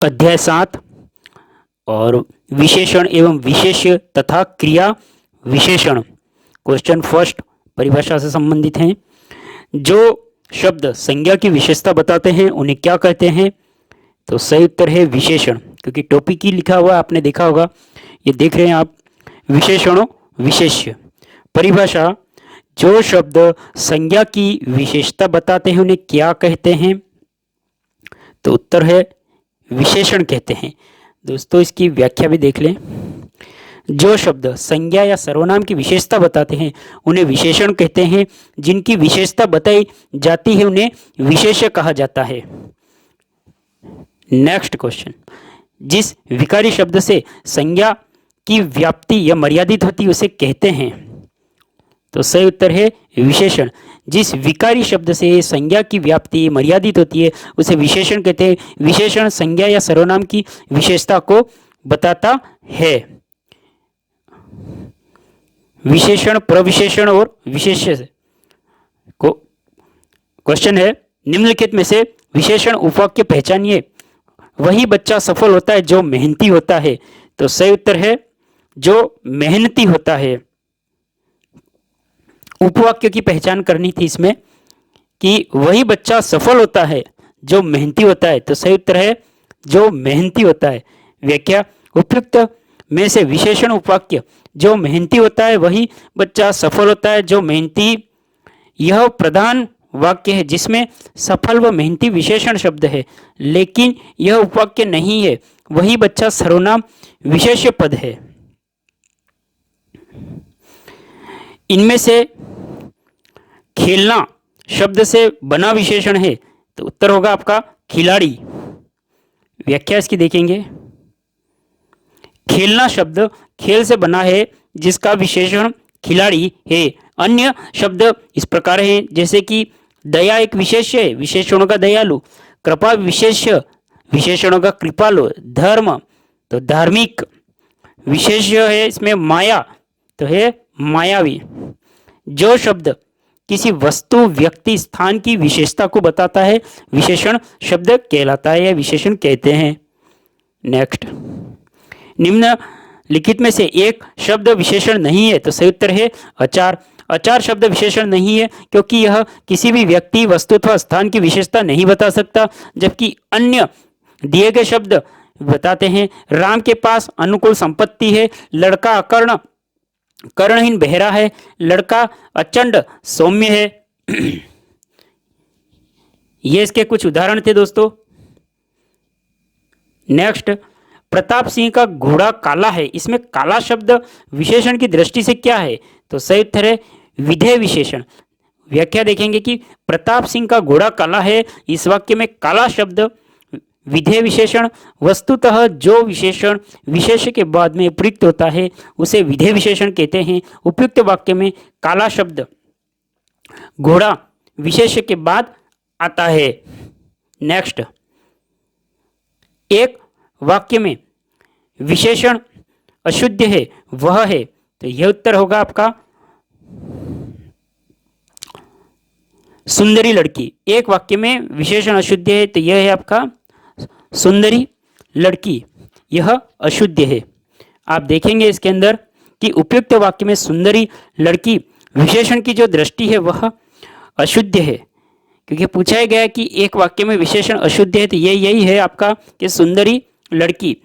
अध्याय 7 और विशेषण एवं विशेष्य तथा क्रिया विशेषण। क्वेश्चन फर्स्ट परिभाषा से संबंधित हैं। जो शब्द संज्ञा की विशेषता बताते हैं उन्हें क्या कहते हैं? तो सही उत्तर है विशेषण, क्योंकि टॉपिक ही लिखा हुआ आपने देखा होगा, ये देख रहे हैं आप, विशेषणों विशेष्य। परिभाषा, जो शब्द संज्ञा की विशेषता बताते हैं उन्हें क्या कहते हैं? तो उत्तर है विशेषण कहते हैं। दोस्तों इसकी व्याख्या भी देख लें। जो शब्द संज्ञा या सर्वनाम की विशेषता बताते हैं उन्हें विशेषण कहते हैं। जिनकी विशेषता बताई जाती है उन्हें विशेष्य कहा जाता है। नेक्स्ट क्वेश्चन, जिस विकारी शब्द से संज्ञा की व्याप्ति या मर्यादित होती है उसे कहते हैं? तो सही उत्तर है विशेषण। जिस विकारी शब्द से संज्ञा की व्याप्ति मर्यादित होती है उसे विशेषण कहते हैं। विशेषण संज्ञा या सर्वनाम की विशेषता को बताता है। विशेषण, प्रविशेषण और विशेष्य को क्वेश्चन है, निम्नलिखित में से विशेषण उपवाक्य पहचानिए। वही बच्चा सफल होता है जो मेहनती होता है। तो सही उत्तर है जो मेहनती होता है। उपवाक्य की पहचान करनी थी इसमें कि वही बच्चा सफल होता है जो मेहनती होता है। तो सही उत्तर है जो मेहनती होता है। व्याख्या, उपयुक्त में से विशेषण उपवाक्य, जो मेहनती होता है वही बच्चा सफल होता है जो मेहनती, यह प्रधान वाक्य है जिसमें सफल व मेहनती विशेषण शब्द है, लेकिन यह उपवाक्य नहीं है। वही बच्चा सर्वनाम विशेष्य पद है। इनमें से खेलना शब्द से बना विशेषण है। तो उत्तर होगा आपका खिलाड़ी। व्याख्या इसकी देखेंगे। खेलना शब्द खेल से बना है जिसका विशेषण खिलाड़ी है। अन्य शब्द इस प्रकार हैं, जैसे कि दया एक विशेष्य है, विशेषणों का दयालु। कृपा विशेष्य, विशेषणों का कृपालु। धर्म तो धार्मिक, विशेष्य है इसमें माया, तो है मायावी। जो शब्द किसी वस्तु, व्यक्ति, स्थान की विशेषता को बताता है विशेषण शब्द कहलाता है या विशेषण कहते हैं। नेक्स्ट, निम्न लिखित में से एक शब्द विशेषण नहीं है। तो सही उत्तर है अचार। अचार शब्द विशेषण नहीं है क्योंकि यह किसी भी व्यक्ति, वस्तु अथवा स्थान की विशेषता नहीं बता सकता, जबकि अन्य दिए गए शब्द बताते हैं। राम के पास अनुकूल संपत्ति है। लड़का अकर्ण, कर्णहीन बहरा है। लड़का अचंड सौम्य है। ये इसके कुछ उदाहरण थे दोस्तों। नेक्स्ट, प्रताप सिंह का घोड़ा काला है। इसमें काला शब्द विशेषण की दृष्टि से क्या है? तो सही उत्तर है विधेय विशेषण। व्याख्या देखेंगे कि प्रताप सिंह का घोड़ा काला है, इस वाक्य में काला शब्द विधेय विशेषण। वस्तुतः जो विशेषण विशेष्य के बाद में प्रयुक्त होता है उसे विधेय विशेषण कहते हैं। उपयुक्त वाक्य में काला शब्द घोड़ा विशेष्य के बाद आता है। नेक्स्ट, एक वाक्य में विशेषण अशुद्ध है, वह है। तो यह उत्तर होगा आपका सुंदरी लड़की। एक वाक्य में विशेषण अशुद्ध है तो यह है आपका सुंदरी लड़की, यह अशुद्ध है। आप देखेंगे इसके अंदर कि उपयुक्त वाक्य में सुंदरी लड़की विशेषण की जो दृष्टि है वह अशुद्ध है, क्योंकि पूछा गया है कि एक वाक्य में विशेषण अशुद्ध है, तो यही है आपका कि सुंदरी लड़की।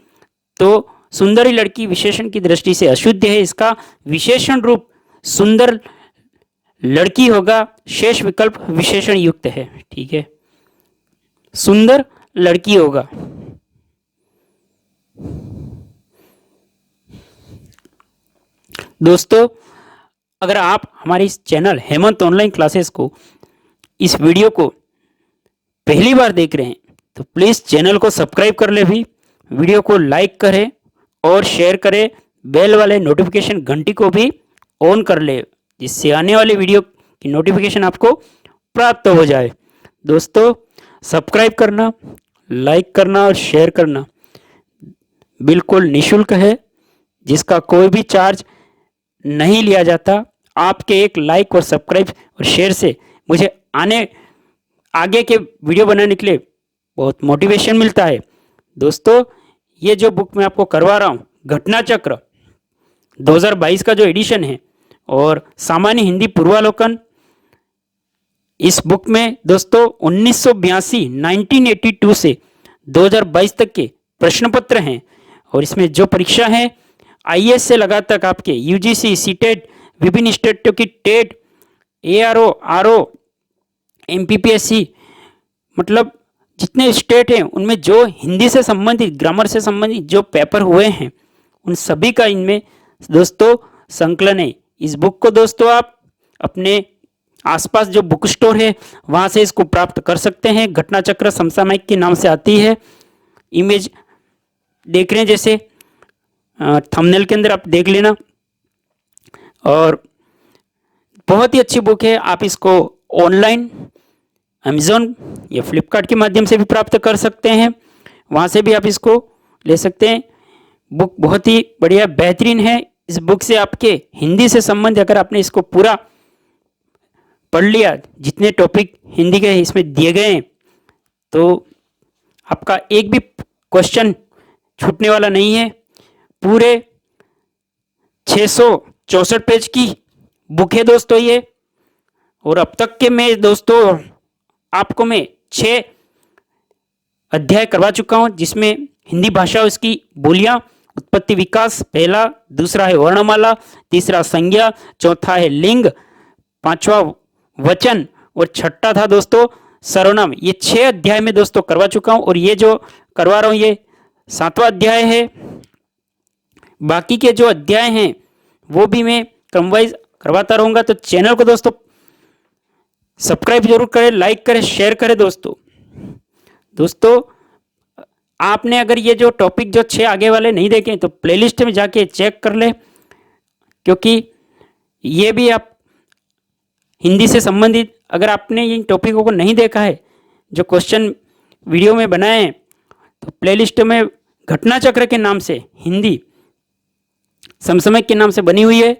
तो सुंदरी लड़की विशेषण की दृष्टि से अशुद्ध है, इसका विशेषण रूप सुंदर लड़की होगा। शेष विकल्प विशेषण युक्त है। ठीक है, सुंदर लड़की होगा। दोस्तों, अगर आप हमारे इस चैनल हेमंत ऑनलाइन क्लासेस को, इस वीडियो को पहली बार देख रहे हैं तो प्लीज़ चैनल को सब्सक्राइब कर ले, भी वीडियो को लाइक करें और शेयर करें। बेल वाले नोटिफिकेशन घंटी को भी ऑन कर ले, जिससे आने वाले वीडियो की नोटिफिकेशन आपको प्राप्त हो जाए। दोस्तों, सब्सक्राइब करना, लाइक करना और शेयर करना बिल्कुल निःशुल्क है, जिसका कोई भी चार्ज नहीं लिया जाता। आपके एक लाइक और सब्सक्राइब और शेयर से मुझे आगे के वीडियो बनाने के लिए बहुत मोटिवेशन मिलता है। दोस्तों ये जो बुक मैं आपको करवा रहा हूँ, घटना चक्र 2022 का जो एडिशन है और सामान्य हिंदी पूर्वालोकन, इस बुक में दोस्तों 1982 1982 से 2022 तक के प्रश्न पत्र हैं और इसमें जो परीक्षा है आईएएस से लगा तक आपके यूजीसी, सीटेट, विभिन्न स्टेटों की टेट, एआरओ, आरओ, एमपीपीएससी, मतलब जितने स्टेट हैं उनमें जो हिंदी से संबंधित, ग्रामर से संबंधित जो पेपर हुए हैं उन सभी का इनमें दोस्तों संकलन है। इस बुक को दोस्तों आप अपने आसपास जो बुक स्टोर है वहां से इसको प्राप्त कर सकते हैं। घटना चक्र समसामयिक के नाम से आती है। इमेज देख रहे हैं जैसे थंबनेल के अंदर, आप देख लेना। और बहुत ही अच्छी बुक है। आप इसको ऑनलाइन अमेज़ॉन या फ्लिपकार्ट के माध्यम से भी प्राप्त कर सकते हैं, वहाँ से भी आप इसको ले सकते हैं। बुक बहुत ही बढ़िया बेहतरीन है। इस बुक से आपके हिंदी से संबंध, अगर आपने इसको पूरा पढ़ लिया, जितने टॉपिक हिंदी के इसमें दिए गए हैं, तो आपका एक भी क्वेश्चन छूटने वाला नहीं है। पूरे 664 पेज की बुक है दोस्तों ये। और अब तक के मैं दोस्तों आपको मैं 6 अध्याय करवा चुका हूं, जिसमें हिंदी भाषा, उसकी बोलियां, उत्पत्ति विकास पहला, दूसरा है वर्णमाला, तीसरा संज्ञा, चौथा है लिंग, पांचवा वचन और छठा था दोस्तों सर्वनाम। ये 6 अध्याय में दोस्तों करवा चुका हूं और ये जो करवा रहा हूं ये 7वां अध्याय है। बाकी के जो अध्याय हैं वो भी मैं क्रमवाइज करवाता रहूंगा। तो चैनल को दोस्तों सब्सक्राइब जरूर करें, लाइक करें, शेयर करें दोस्तों आपने अगर ये जो टॉपिक जो 6 आगे वाले नहीं देखे तो प्लेलिस्ट में जाके चेक कर ले, क्योंकि ये भी आप हिंदी से संबंधित, अगर आपने इन टॉपिकों को नहीं देखा है जो क्वेश्चन वीडियो में बनाए हैं, तो प्लेलिस्ट में घटना चक्र के नाम से हिंदी समसामयिक के नाम से बनी हुई है।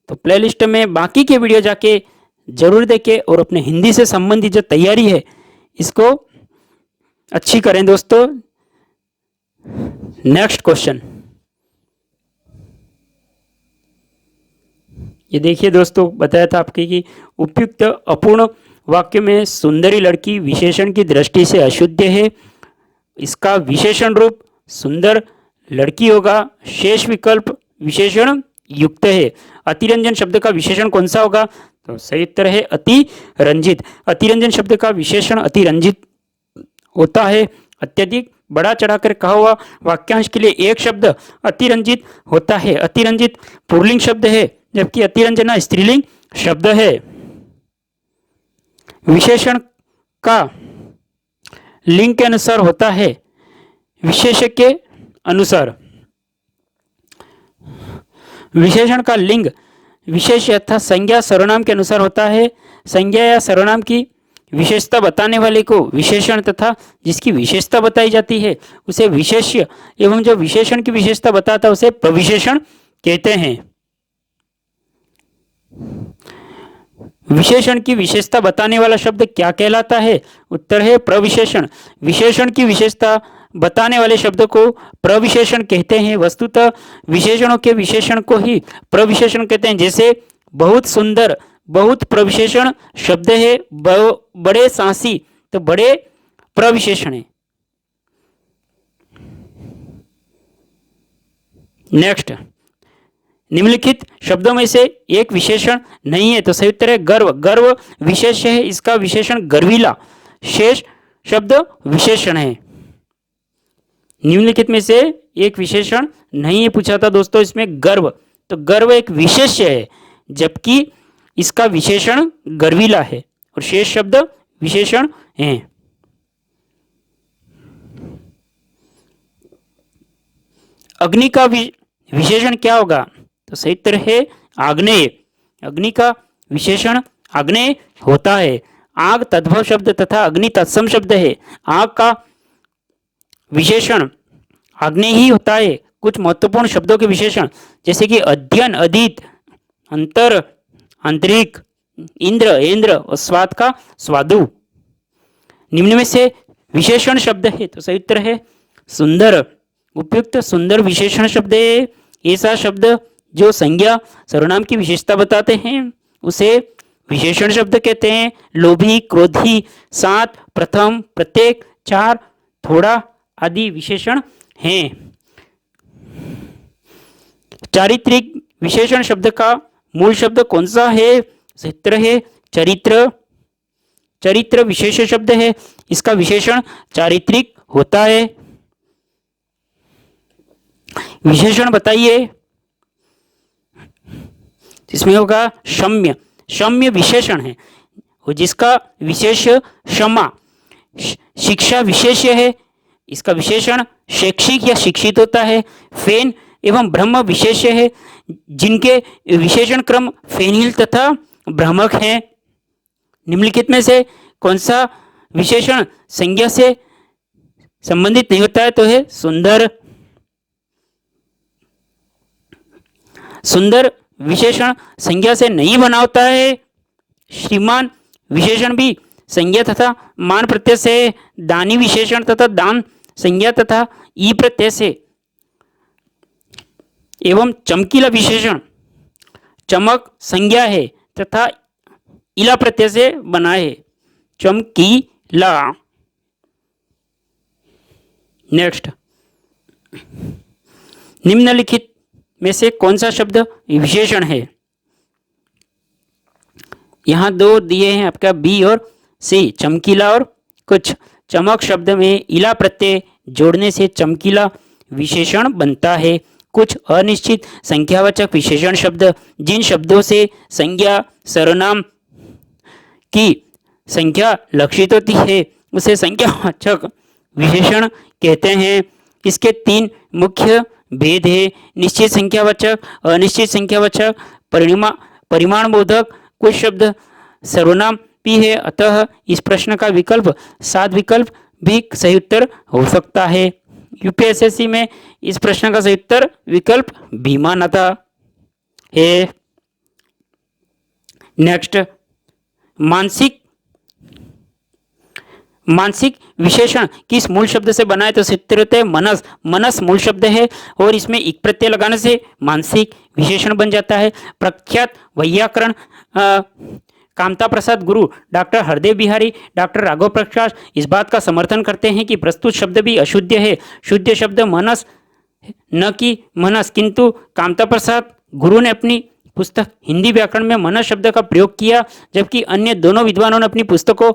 तो प्लेलिस्ट में बाकी के वीडियो जाके जरूर देखें और अपने हिंदी से संबंधित जो तैयारी है इसको अच्छी करें दोस्तों। नेक्स्ट क्वेश्चन, ये देखिए दोस्तों, बताया था आपके कि उपयुक्त अपूर्ण वाक्य में सुंदरी लड़की विशेषण की दृष्टि से अशुद्ध है। इसका विशेषण रूप सुंदर लड़की होगा। शेष विकल्प विशेषण युक्त है। अतिरंजन शब्द का विशेषण कौन सा होगा? तो सही उत्तर है अतिरंजित। अतिरंजन शब्द का विशेषण अतिरंजित होता है। अत्यधिक बड़ा चढ़ाकर कहा हुआ वाक्यांश के लिए एक शब्द अतिरंजित होता है। अतिरंजित पुल्लिंग शब्द है, जबकि अतिरंजना स्त्रीलिंग शब्द है। विशेषण का लिंग के अनुसार होता है, विशेष्य के अनुसार। विशेषण का लिंग विशेष्य तथा संज्ञा सर्वनाम के अनुसार होता है। संज्ञा या सर्वनाम की विशेषता बताने वाले को विशेषण तथा जिसकी विशेषता बताई जाती है उसे विशेष्य एवं जो विशेषण की विशेषता बताता है उसे प्रविशेषण कहते हैं। विशेषण की विशेषता बताने वाला शब्द क्या कहलाता है? उत्तर है प्रविशेषण। विशेषण की विशेषता बताने वाले शब्द को प्रविशेषण कहते हैं। वस्तुतः विशेषणों के विशेषण को ही प्रविशेषण कहते हैं। जैसे बहुत सुंदर, बहुत प्रविशेषण शब्द है। बड़े सांसी, तो बड़े प्रविशेषण है। नेक्स्ट, निम्नलिखित शब्दों में से एक विशेषण नहीं है, तो सही उत्तर है गर्व। गर्व विशेष है, इसका विशेषण गर्वीला। शेष शब्द विशेषण है। निम्नलिखित में से एक विशेषण नहीं है पूछा था दोस्तों इसमें गर्व, तो गर्व एक विशेष्य है, जबकि इसका विशेषण गर्वीला है और शेष शब्द विशेषण हैं। अग्नि का विशेषण क्या होगा? तो सही उत्तर है आग्नेय। अग्नि का विशेषण आग्नेय होता है। आग तद्भव शब्द तथा अग्नि तत्सम शब्द है। आग का विशेषण आग्नेय ही होता है। कुछ महत्वपूर्ण शब्दों के विशेषण जैसे कि अध्ययन, अधीत, अंतर, आंतरिक, इंद्र, इंद्र और स्वाद का स्वादु। निम्न में से विशेषण शब्द है, तो सही उत्तर है सुंदर। उपयुक्त सुंदर विशेषण शब्द है ऐसा शब्द जो संज्ञा सर्वनाम की विशेषता बताते हैं, उसे विशेषण शब्द कहते हैं। लोभी, क्रोधी, साथ, प्रथम, प्रत्येक, चार, थोड़ा आदि विशेषण हैं। चारित्रिक विशेषण शब्द का मूल शब्द कौन सा है? चित्र है। चरित्र, चरित्र विशेष शब्द है, इसका विशेषण चारित्रिक होता है। विशेषण बताइए। इसमें होगा क्षम्य। क्षम्य विशेषण है और जिसका विशेष क्षमा। शिक्षा विशेष्य है, इसका विशेषण शैक्षिक या शिक्षित होता है। फेन एवं ब्रह्म विशेष्य है, जिनके विशेषण क्रम फेनिल तथा भ्रामक हैं। निम्नलिखित में से कौन सा विशेषण संज्ञा से संबंधित नहीं होता है? तो है सुंदर। सुंदर विशेषण संज्ञा से नहीं बना होता है। श्रीमान विशेषण भी संज्ञा तथा मान प्रत्यय से। दानी विशेषण तथा दान संज्ञा तथा ई प्रत्यय से। एवं चमकीला विशेषण चमक संज्ञा है तथा इला प्रत्यय से बना है। चमकीला। नेक्स्ट, निम्नलिखित में से कौन सा शब्द विशेषण है? यहां दो दिए हैं आपका बी और सी, चमकीला और कुछ। चमक शब्द में इला प्रत्यय जोड़ने से चमकीला विशेषण बनता है। कुछ अनिश्चित संख्यावाचक विशेषण शब्द, जिन शब्दों से संज्ञा सर्वनाम की संख्या लक्षित होती है, उसे संख्यावाचक विशेषण कहते हैं। इसके तीन मुख्य भेद है: निश्चित संख्यावाचक, अनिश्चित संख्यावाचक, परिमाणबोधक। कुछ शब्द सर्वनाम भी है, अतः इस प्रश्न का विकल्प 7 विकल्प भी सही उत्तर हो सकता है। यूपीएसएससी में इस प्रश्न का सही उत्तर विकल्प बी माना था है। नेक्स्ट, मानसिक विशेषण किस मूल शब्द से बना है? तो सूत्र होते हैं मनस। मनस मूल शब्द है और इसमें इक प्रत्यय लगाने से मानसिक विशेषण बन जाता है। प्रख्यात वैयाकरण कामता प्रसाद गुरु डॉक्टर हरदेव बिहारी, डॉक्टर राघव प्रकाश इस बात का समर्थन करते हैं कि प्रस्तुत शब्द भी अशुद्ध है। शुद्ध शब्द मनस न कि मनस, किंतु कामता प्रसाद गुरु ने अपनी पुस्तक हिंदी व्याकरण में मनस शब्द का प्रयोग किया, जबकि अन्य दोनों विद्वानों ने अपनी पुस्तकों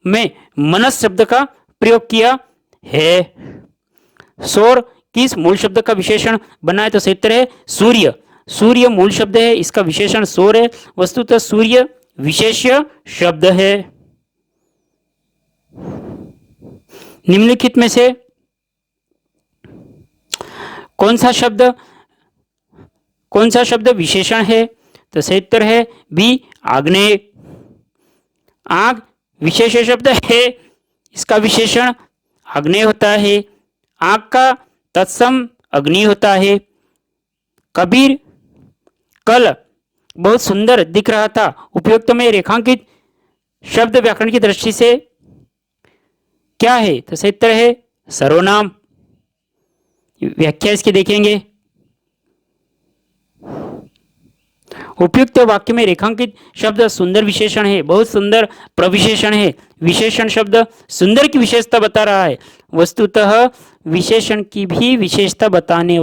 में मनस शब्द का प्रयोग किया है। सौर किस मूल शब्द का विशेषण बना है? तो सही उत्तर है सूर्य। सूर्य मूल शब्द है, इसका विशेषण सौर है। वस्तुतः सूर्य विशेष्य शब्द है। निम्नलिखित में से कौन सा शब्द विशेषण है? तो सही उत्तर है बी आग्नेय। आग विशेष शब्द है, इसका विशेषण आग्नेय होता है। आग का तत्सम अग्नि होता है। कबीर कल बहुत सुंदर दिख रहा था। उपयुक्त में रेखांकित शब्द व्याकरण की दृष्टि से क्या है? तो सही उत्तर है सर्वनाम। व्याख्या इसकी देखेंगे। उपयुक्त वाक्य में रेखांकित शब्द सुंदर विशेषण है, बहुत सुंदर प्रविशेषण है। विशेषण शब्द सुंदर की विशेषता बता रहा है। वस्तुतः विशेषण की भी विशेषता बताने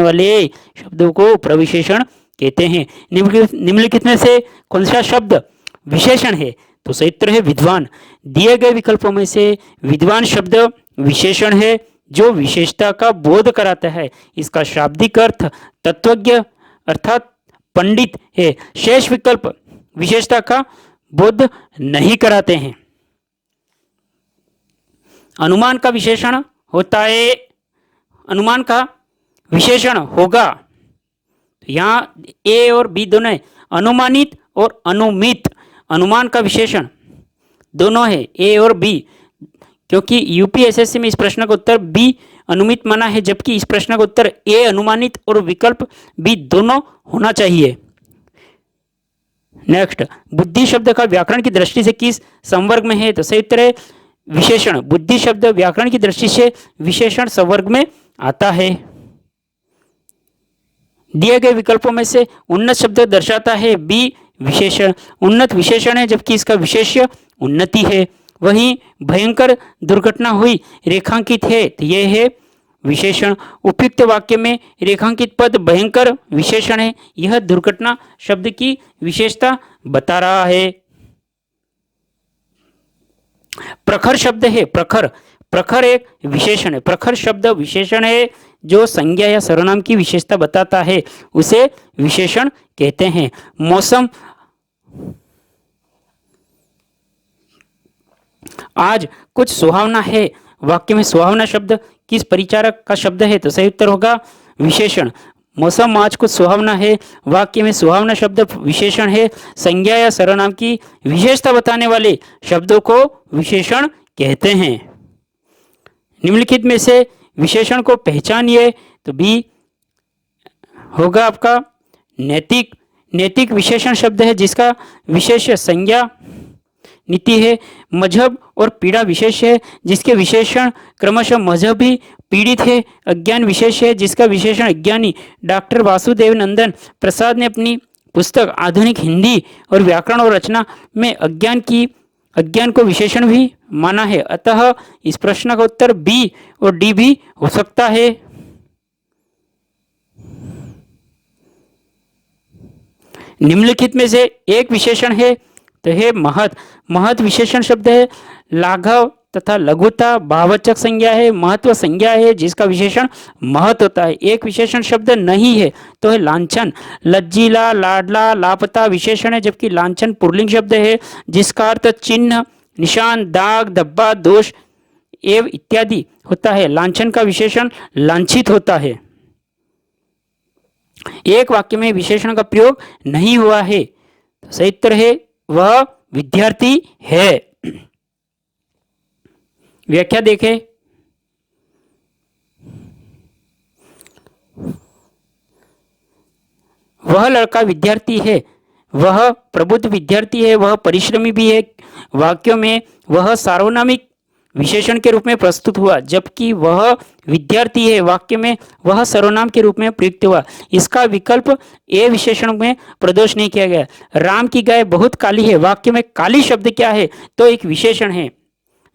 वाले शब्दों को प्रविशेषण कहते हैं। निम्नलिखित में से कौन सा शब्द विशेषण है? तो सही उत्तर है विद्वान। दिए गए विकल्पों में से विद्वान शब्द विशेषण है जो विशेषता का बोध कराता है। इसका शाब्दिक अर्थ तत्वज्ञ अर्थात पंडित है। शेष विकल्प विशेषता का बोध नहीं कराते हैं। अनुमान का विशेषण होता है, अनुमान का विशेषण होगा। यहाँ ए और बी दोनों है, अनुमानित और अनुमित। अनुमान का विशेषण दोनों है, ए और बी, क्योंकि यूपीएसएससी में इस प्रश्न का उत्तर बी अनुमित माना है, जबकि इस प्रश्न का उत्तर ए अनुमानित और विकल्प बी दोनों होना चाहिए। नेक्स्ट, बुद्धि शब्द का व्याकरण की दृष्टि से किस संवर्ग में है? तो सही उत्तर है विशेषण बुद्धि शब्द व्याकरण की दृष्टि से विशेषण संवर्ग में आता है। दिए गए विकल्पों में से उन्नत शब्द दर्शाता है बी विशेषण। उन्नत विशेषण है जबकि इसका विशेष्य उन्नति है। वहीं भयंकर दुर्घटना हुई रेखांकित है तो यह है विशेषण। उपयुक्त वाक्य में रेखांकित पद भयंकर विशेषण है। यह दुर्घटना शब्द की विशेषता बता रहा है। प्रखर शब्द है प्रखर। प्रखर एक विशेषण है। प्रखर शब्द विशेषण है जो संज्ञा या सर्वनाम की विशेषता बताता है, उसे विशेषण कहते हैं। मौसम आज कुछ सुहावना है। वाक्य में सुहावना शब्द किस परिचारक का शब्द है तो सही उत्तर होगा विशेषण। मौसम आज कुछ सुहावना है। वाक्य में सुहावना शब्द विशेषण है। संज्ञा या सर्वनाम की विशेषता बताने वाले शब्दों को विशेषण कहते हैं। निम्नलिखित में से विशेषण को पहचानिए तो बी होगा आपका नैतिक। नैतिक विशेषण शब्द है जिसका विशेष संज्ञा नीति है। मजहब और पीड़ा विशेष है जिसके विशेषण क्रमशः मजहबी पीड़ित है। अज्ञान विशेष है जिसका विशेषण अज्ञानी। डॉक्टर वासुदेव नंदन प्रसाद ने अपनी पुस्तक आधुनिक हिंदी और व्याकरण और रचना में अज्ञान को विशेषण भी माना है। अतः इस प्रश्न का उत्तर बी और डी भी हो सकता है। निम्नलिखित में से एक विशेषण है तो है महत्। महत् विशेषण शब्द है। लाघव तथा लघुता भाववाचक संज्ञा है। महत्व संज्ञा है जिसका विशेषण महत् होता है। एक विशेषण शब्द नहीं है तो है लांछन। लज्जीला लाडला लापता विशेषण है जबकि लांछन पुल्लिंग शब्द है जिसका अर्थ चिन्ह निशान दाग धब्बा दोष एवं इत्यादि होता है। लांछन का विशेषण लांछित होता है। एक वाक्य में विशेषण का प्रयोग नहीं हुआ है तो सही उत्तर है वह विद्यार्थी है। व्याख्या देखें। वह लड़का विद्यार्थी है। वह प्रबुद्ध विद्यार्थी है। वह परिश्रमी भी है। वाक्यों में वह सार्वनामिक विशेषण के रूप में प्रस्तुत हुआ जबकि वह विद्यार्थी है वाक्य में वह सर्वनाम के रूप में प्रयुक्त हुआ। इसका विकल्प ए विशेषण में प्रदोष नहीं किया गया। राम की गाय बहुत काली है। वाक्य में काली शब्द क्या है तो एक विशेषण है।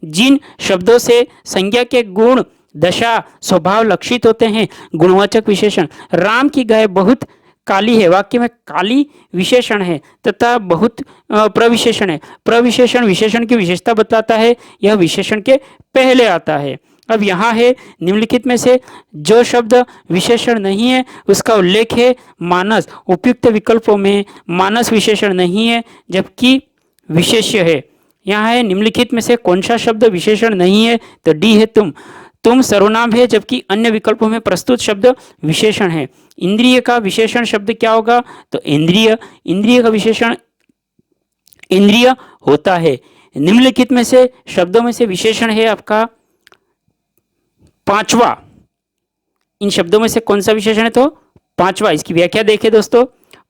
जिन शब्दों से संज्ञा के गुण दशा स्वभाव लक्षित होते हैं गुणवाचक विशेषण। राम की गाय बहुत काली है। वाक्य में काली विशेषण है तथा बहुत प्रविशेषण है। प्रविशेषण विशेषण की विशेषता बताता है। यह विशेषण के पहले आता है। अब यहाँ है निम्नलिखित में से जो शब्द विशेषण नहीं है उसका उल्लेख है मानस। उपयुक्त विकल्पों में मानस विशेषण नहीं है जबकि विशेष्य है। यहाँ है निम्नलिखित में से कौन सा शब्द विशेषण नहीं है तो डी है तुम। तुम सर्वनाम है जबकि अन्य विकल्पों में प्रस्तुत शब्द विशेषण है। इंद्रिय का विशेषण शब्द क्या होगा तो इंद्रिय। इंद्रिय का विशेषण इंद्रिय होता है। निम्नलिखित में से शब्दों में से विशेषण है आपका पांचवा। इन शब्दों में से कौन सा विशेषण है तो पांचवा। इसकी व्याख्या देखें दोस्तों।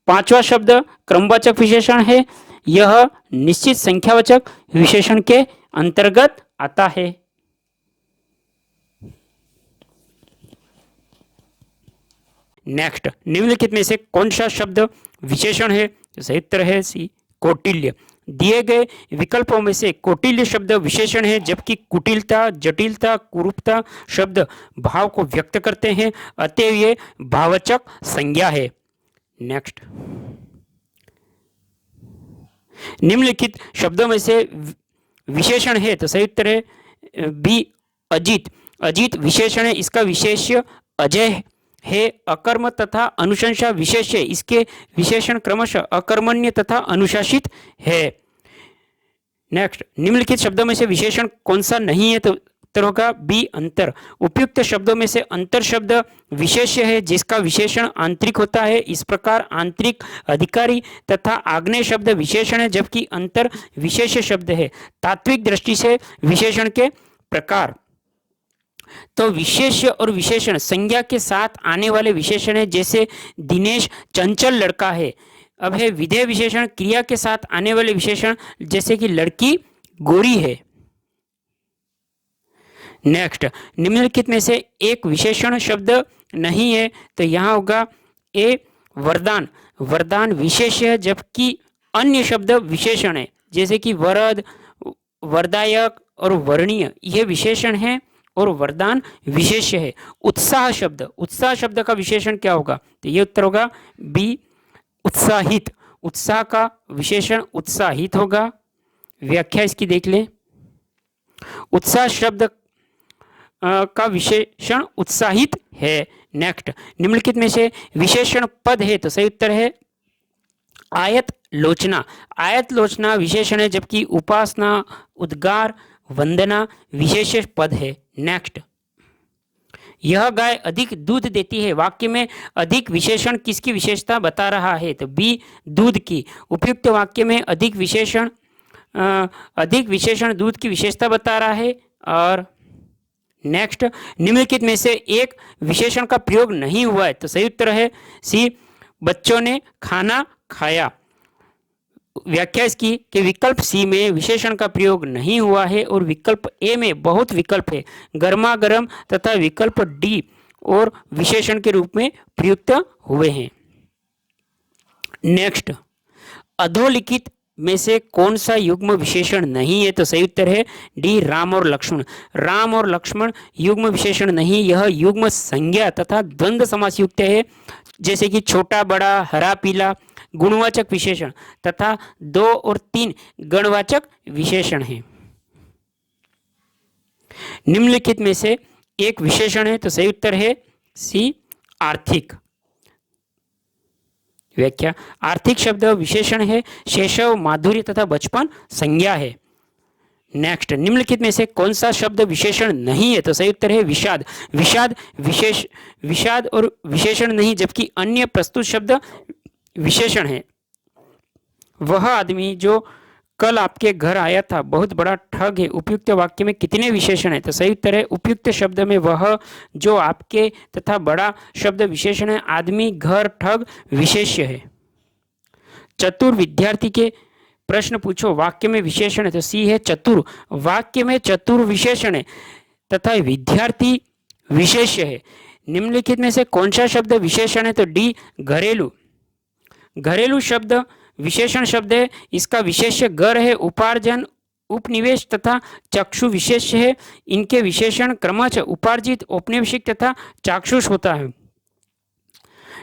पांचवा शब्द क्रमवाचक विशेषण है। यह निश्चित संख्यावाचक विशेषण के अंतर्गत आता है। नेक्स्ट, निम्नलिखित में से कौन सा शब्द विशेषण है तो सही उत्तर है सी कौटिल्य। दिए गए विकल्पों में से कौटिल्य शब्द विशेषण है जबकि कुटिलता जटिलता कुरूपता शब्द भाव को व्यक्त करते हैं अतएव ये भाववाचक संज्ञा है। नेक्स्ट, निम्नलिखित शब्दों में से विशेषण है तो सही उत्तर है बी अजित। अजित विशेषण है। इसका विशेष्य अजय है। अकर्म तथा अनुशंसा विशेष है। इसके विशेषण क्रमशः अकर्मण्य तथा अनुशासित है। नेक्स्ट, निम्नलिखित शब्दों में से विशेषण कौन सा नहीं है तो उत्तर होगा बी अंतर। उपयुक्त शब्दों में से अंतर शब्द विशेष्य है जिसका विशेषण आंतरिक होता है। इस प्रकार आंतरिक अधिकारी तथा आग्नेय शब्द विशेषण है जबकि अंतर विशेष्य शब्द है। तात्विक दृष्टि से विशेषण के प्रकार तो विशेष्य और विशेषण संज्ञा के साथ आने वाले विशेषण है। जैसे दिनेश चंचल लड़का है। अब है विधेय विशेषण क्रिया के साथ आने वाले विशेषण जैसे कि लड़की गोरी है। नेक्स्ट, निम्नलिखित में से एक विशेषण शब्द नहीं है, तो यहाँ होगा ए वरदान। वरदान विशेष है जबकि अन्य शब्द विशेषण है, जैसे कि वरद, वरदायक और वर्णीय, ये विशेषण है और वरदान विशेष है। उत्साह शब्द, उत्साह शब्द का विशेषण क्या होगा, तो ये उत्तर होगा बी उत्साहित। उत्साह का विशेषण उत्साहित होगा। व्याख्या इसकी देख लें। उत्साह शब्द का विशेषण उत्साहित है। नेक्स्ट, निम्नलिखित में से विशेषण पद है, तो सही उत्तर है आयत लोचना। आयत लोचना विशेषण है जबकि उपासना, उद्गार, वंदना विशेष पद है। नेक्स्ट, यह गाय अधिक दूध देती है, वाक्य में अधिक विशेषण किसकी विशेषता बता रहा है, तो बी दूध की। उपयुक्त वाक्य में अधिक विशेषण दूध की विशेषता बता रहा है। और नेक्स्ट, निम्नलिखित में से एक विशेषण का प्रयोग नहीं हुआ है, तो सही उत्तर है सी बच्चों ने खाना खाया। व्याख्या इसकी कि विकल्प सी में विशेषण का प्रयोग नहीं हुआ है और विकल्प ए में बहुत विकल्प है, गर्मा गर्म, तथा विकल्प डी और विशेषण के रूप में प्रयुक्त हुए हैं। नेक्स्ट, अधोलिखित में से कौन सा युग्म विशेषण नहीं है, तो सही उत्तर है डी राम और लक्ष्मण। राम और लक्ष्मण युग्म विशेषण नहीं, यह युग्म संज्ञा तथा द्वंद्व समास युक्त है, जैसे कि छोटा बड़ा, हरा पीला गुणवाचक विशेषण तथा 2 और 3 गणवाचक विशेषण हैं। निम्नलिखित में से एक विशेषण है, तो सही उत्तर है सी आर्थिक। व्याख्या, आर्थिक शब्द विशेषण है, शैशव, माधुर्य तथा बचपन संज्ञा है। नेक्स्ट, निम्नलिखित में से कौन सा शब्द विशेषण नहीं है, तो सही उत्तर है विषाद। विषाद और विशेषण नहीं जबकि अन्य प्रस्तुत शब्द विशेषण है। वह आदमी जो कल आपके घर आया था बहुत बड़ा ठग है, उपयुक्त वाक्य में कितने विशेषण है, तो सही उत्तर है उपयुक्त शब्द में वह, जो, आपके तथा बड़ा शब्द विशेषण है, आदमी, घर, ठग विशेष्य है। चतुर विद्यार्थी के प्रश्न पूछो, वाक्य में विशेषण है, तो सी है चतुर। वाक्य में चतुर विशेषण है तथा विद्यार्थी विशेष्य है। निम्नलिखित में से कौन सा शब्द विशेषण है, तो डी घरेलू। घरेलू शब्द विशेषण शब्द है, इसका विशेष्य घर है, उपार्जन, उपनिवेश तथा चक्षु विशेष्य है। इनके विशेषण क्रमश उपार्जित, औपनिवेशिक तथा चाक्षुष होता है।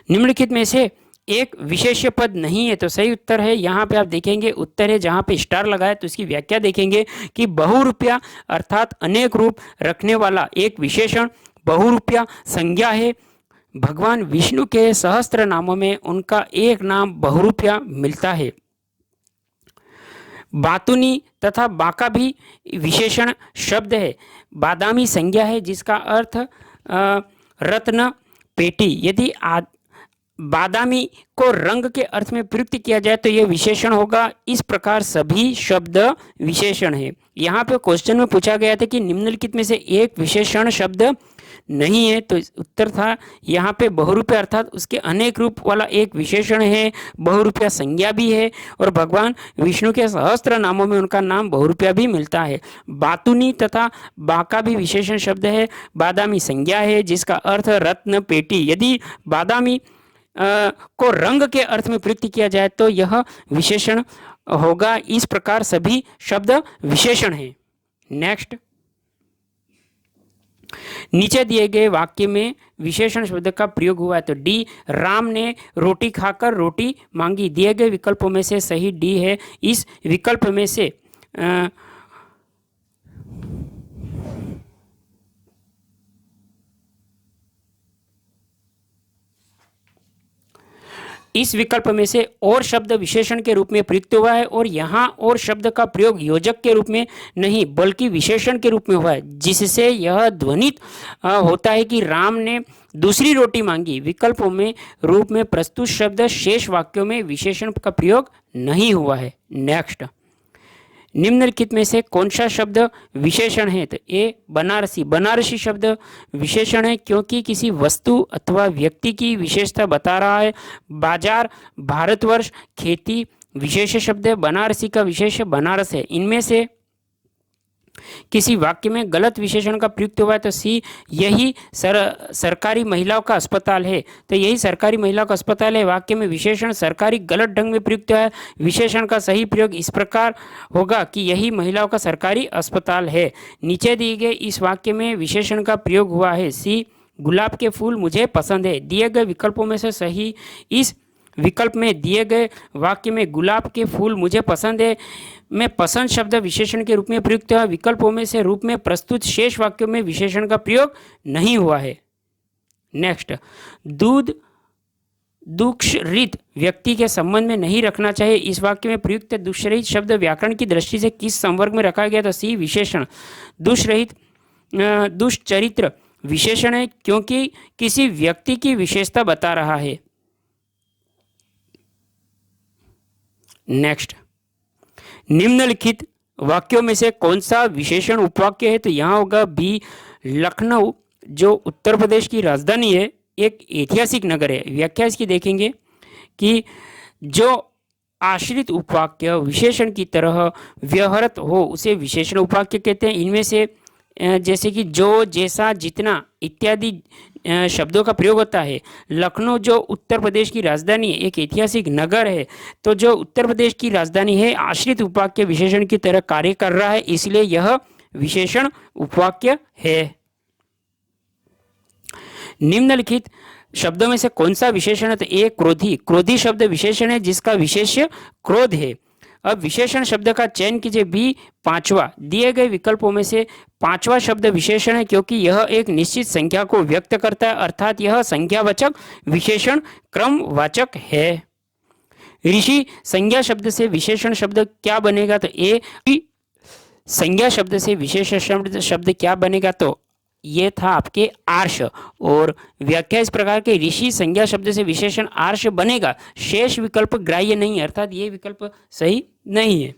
निम्नलिखित में से एक विशेष्य पद नहीं है, तो सही उत्तर है, यहाँ पे आप देखेंगे उत्तर है जहाँ पे स्टार लगाए, तो इसकी व्याख्या देखेंगे कि बहुरूपिया अर्थात अनेक रूप रखने वाला एक विशेषण बहुरूपिया संज्ञा है। भगवान विष्णु के सहस्त्र नामों में उनका एक नाम बहुरूपिया मिलता है। बातुनी तथा बाका भी विशेषण शब्द है, बादामी संज्ञा है जिसका अर्थ रत्न, पेटी। यदि बादामी को रंग के अर्थ में प्रयुक्त किया जाए तो यह विशेषण होगा। इस प्रकार सभी शब्द विशेषण है। यहाँ पे क्वेश्चन में पूछा गया था कि निम्नलिखित में से एक विशेषण शब्द नहीं है, तो उत्तर था यहाँ पे बहुरूपिया अर्थात उसके अनेक रूप वाला एक विशेषण है, बहुरूपिया संज्ञा भी है और भगवान विष्णु के सहस्त्र नामों में उनका नाम बहुरूपिया भी मिलता है। बातुनी तथा बाका भी विशेषण शब्द है, बादामी संज्ञा है जिसका अर्थ रत्न, पेटी। यदि बादामी को रंग के अर्थ में प्रयुक्त किया जाए तो यह विशेषण होगा। इस प्रकार सभी शब्द विशेषण हैं। नेक्स्ट, नीचे दिए गए वाक्य में विशेषण शब्द का प्रयोग हुआ है, तो डी राम ने रोटी खाकर रोटी मांगी। दिए गए विकल्पों में से सही डी है। इस विकल्प में से और शब्द विशेषण के रूप में प्रयुक्त हुआ है और यहाँ और शब्द का प्रयोग योजक के रूप में नहीं बल्कि विशेषण के रूप में हुआ है, जिससे यह ध्वनित होता है कि राम ने दूसरी रोटी मांगी। विकल्पों में रूप में प्रस्तुत शब्द शेष वाक्यों में विशेषण का प्रयोग नहीं हुआ है। नेक्स्ट, निम्नलिखित में से कौन सा शब्द विशेषण है, तो ए बनारसी। बनारसी शब्द विशेषण है क्योंकि किसी वस्तु अथवा व्यक्ति की विशेषता बता रहा है। बाजार, भारतवर्ष, खेती विशेष शब्द है। बनारसी का विशेष बनारस है। इनमें से किसी वाक्य में गलत विशेषण का प्रयुक्त हुआ है तो सी यही सरकारी महिलाओं का अस्पताल है। तो यही सरकारी महिलाओं का अस्पताल है। वाक्य में विशेषण सरकारी गलत ढंग में प्रयुक्त है। विशेषण का सही प्रयोग इस प्रकार होगा कि यही महिलाओं का सरकारी अस्पताल है। नीचे दिए गए इस वाक्य में विशेषण का प्रयोग हुआ है। सी गुलाब के फूल मुझे पसंद है। दिए गए विकल्पों में से सही इस विकल्प में दिए गए वाक्य में गुलाब के फूल मुझे पसंद है में पसंद शब्द विशेषण के रूप में प्रयुक्त है। विकल्पों में से रूप में प्रस्तुत शेष वाक्यों में विशेषण का प्रयोग नहीं हुआ है। नेक्स्ट, दूध दुष्रहित व्यक्ति के संबंध में नहीं रखना चाहिए। इस वाक्य में प्रयुक्त दुष्रहित शब्द व्याकरण की दृष्टि से किस संवर्ग में रखा गया? तो सी विशेषण। दुष्रहित दुष्चरित्र विशेषण है क्योंकि किसी व्यक्ति की विशेषता बता रहा है। नेक्स्ट, निम्नलिखित वाक्यों में से कौन सा विशेषण उपवाक्य है? तो यहाँ होगा बी। लखनऊ जो उत्तर प्रदेश की राजधानी है एक ऐतिहासिक नगर है। व्याख्या इसकी देखेंगे कि जो आश्रित उपवाक्य विशेषण की तरह व्यवहारत हो उसे विशेषण उपवाक्य कहते हैं। इनमें से जैसे कि जो, जैसा, जितना इत्यादि शब्दों का प्रयोग होता है। लखनऊ जो उत्तर प्रदेश की राजधानी है एक ऐतिहासिक नगर है। तो जो उत्तर प्रदेश की राजधानी है आश्रित उपवाक्य विशेषण की तरह कार्य कर रहा है, इसलिए यह विशेषण उपवाक्य है। निम्नलिखित शब्दों में से कौन सा विशेषण है? तो ए क्रोधी। क्रोधी शब्द विशेषण है जिसका विशेष्य क्रोध है। अब विशेषण शब्द का चयन कीजिए। बी पांचवा। दिए गए विकल्पों में से पांचवा शब्द विशेषण है क्योंकि यह एक निश्चित संख्या को व्यक्त करता है, अर्थात यह संख्यावाचक विशेषण क्रमवाचक है। ऋषि संज्ञा शब्द से विशेषण शब्द क्या बनेगा? तो ए संज्ञा शब्द से विशेषण शब्द क्या बनेगा? तो ये था आपके आर्ष। और व्याख्या इस प्रकार के ऋषि संज्ञा शब्द से विशेषण आर्ष बनेगा। शेष विकल्प ग्राह्य नहीं है, अर्थात ये विकल्प सही नहीं है।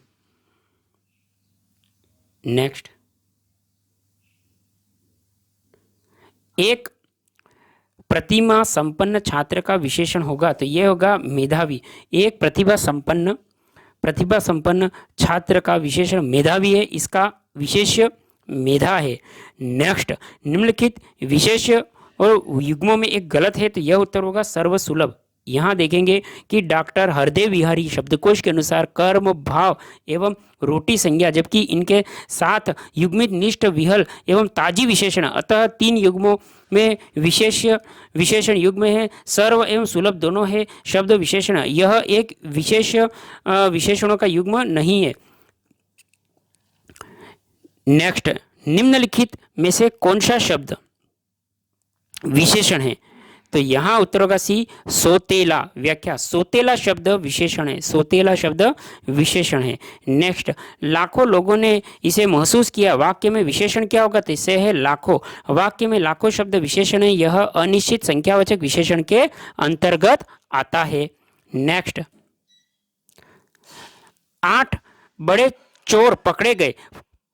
नेक्स्ट, एक प्रतिभा संपन्न छात्र का विशेषण होगा तो यह होगा मेधावी। एक प्रतिभा संपन्न छात्र का विशेषण मेधावी है, इसका विशेष्य मेधा है। नेक्स्ट, निम्नलिखित विशेष्य और युग्मों में एक गलत है तो यह उत्तर होगा सर्वसुलभ। यहाँ देखेंगे कि डॉक्टर हरदेव विहारी शब्दकोश के अनुसार कर्म, भाव एवं रोटी संज्ञा, जबकि इनके साथ युग्मित, निष्ठ, विहल एवं ताजी विशेषण, अतः तीन युग्मों में विशेषण युग्म है। सर्व एवं सुलभ दोनों है शब्द विशेषण। यह एक विशेषणों का युग्म नहीं है। नेक्स्ट, निम्नलिखित में से कौन सा शब्द विशेषण है? तो यहां उत्तर होगा सी सोतेला। व्याख्या, सोतेला शब्द विशेषण है। सोतेला शब्द विशेषण है। नेक्स्ट, लाखों लोगों ने इसे महसूस किया। वाक्य में विशेषण क्या होगा? तो इसे है लाखों। वाक्य में लाखों शब्द विशेषण है, यह अनिश्चित संख्यावाचक विशेषण के अंतर्गत आता है। नेक्स्ट, 8 बड़े चोर पकड़े गए,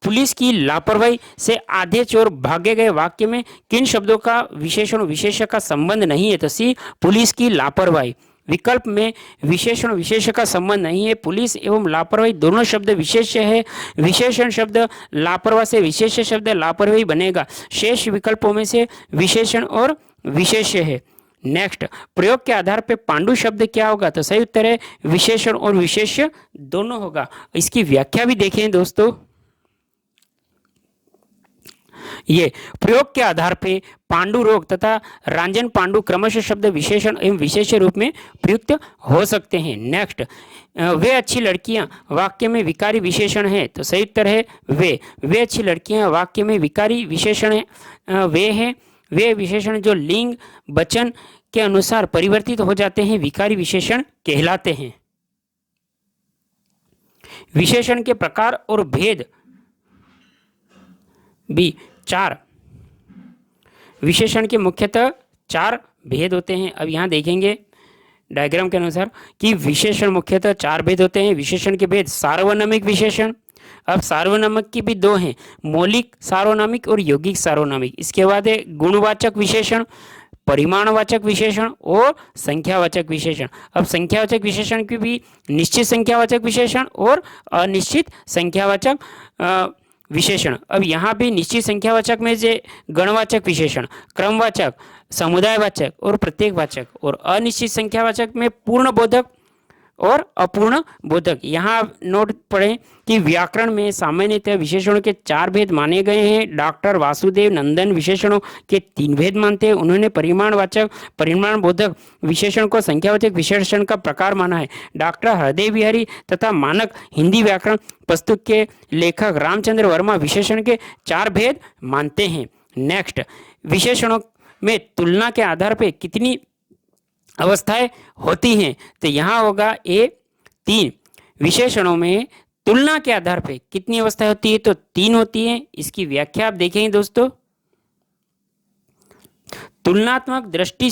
पुलिस की लापरवाही से आधे चोर भागे गए। वाक्य में किन शब्दों का विशेषण विशेष्य का संबंध नहीं है? तो सी पुलिस की लापरवाही। विकल्प में विशेषण विशेष्य का संबंध नहीं है। पुलिस एवं लापरवाही दोनों शब्द विशेष्य है। विशेषण शब्द लापरवाही से विशेष्य शब्द लापरवाही बनेगा। शेष विकल्पों में से विशेषण और विशेष्य है। नेक्स्ट, प्रयोग के आधार पर पांडु शब्द क्या होगा? तो सही उत्तर है विशेषण और विशेष्य दोनों होगा। इसकी व्याख्या भी देखें दोस्तों। ये प्रयोग के आधार पे पांडु रोग तथा रांजन पांडु क्रमशः शब्द विशेषण एवं विशेष्य रूप में प्रयुक्त हो सकते हैं। नेक्स्ट, वे अच्छी लड़कियां वाक्य में विकारी विशेषण है तो सही उत्तर है वे अच्छी लड़कियां वाक्य में विकारी विशेषण है। वे विशेषण जो लिंग वचन के अनुसार परिवर्तित हो जाते हैं विकारी विशेषण कहलाते हैं। विशेषण के प्रकार और भेद भी 4 विशेषण के मुख्यतः 4 भेद होते हैं। अब यहाँ देखेंगे डायग्राम के अनुसार कि विशेषण मुख्यतः 4 भेद होते हैं। विशेषण के भेद सार्वनामिक विशेषण। अब सार्वनामिक की भी 2 हैं, मौलिक सार्वनामिक और यौगिक सार्वनामिक। इसके बाद है गुणवाचक विशेषण, परिमाणवाचक विशेषण और संख्यावाचक विशेषण। अब संख्यावाचक विशेषण की भी निश्चित संख्यावाचक विशेषण और अनिश्चित संख्यावाचक विशेषण। अब यहाँ पे निश्चित संख्यावाचक में से गणवाचक विशेषण, क्रमवाचक, समुदायवाचक और प्रत्येकवाचक, और अनिश्चित संख्यावाचक में पूर्ण बोधक और अपूर्ण बोधक। यहाँ नोट पढ़ें कि व्याकरण में सामान्यतः विशेषणों के 4 भेद माने गए हैं। डॉक्टर वासुदेव नंदन विशेषणों के 3 भेद मानते हैं। उन्होंने परिमाणवाचक, परिमाण बोधक विशेषण को संख्यावाचक विशेषण का प्रकार माना है। डॉक्टर हृदय बिहारी तथा मानक हिंदी व्याकरण पुस्तक के लेखक रामचंद्र वर्मा विशेषण के 4 भेद मानते हैं। नेक्स्ट, विशेषणों में तुलना के आधार पर कितनी अवस्थाएं होती हैं? तो यहाँ होगा ए 3। विशेषणों में तुलना के आधार पर कितनी अवस्थाएं होती है? तो 3 होती हैं। इसकी व्याख्या आप देखेंगे दोस्तों। तुलनात्मक दृष्टि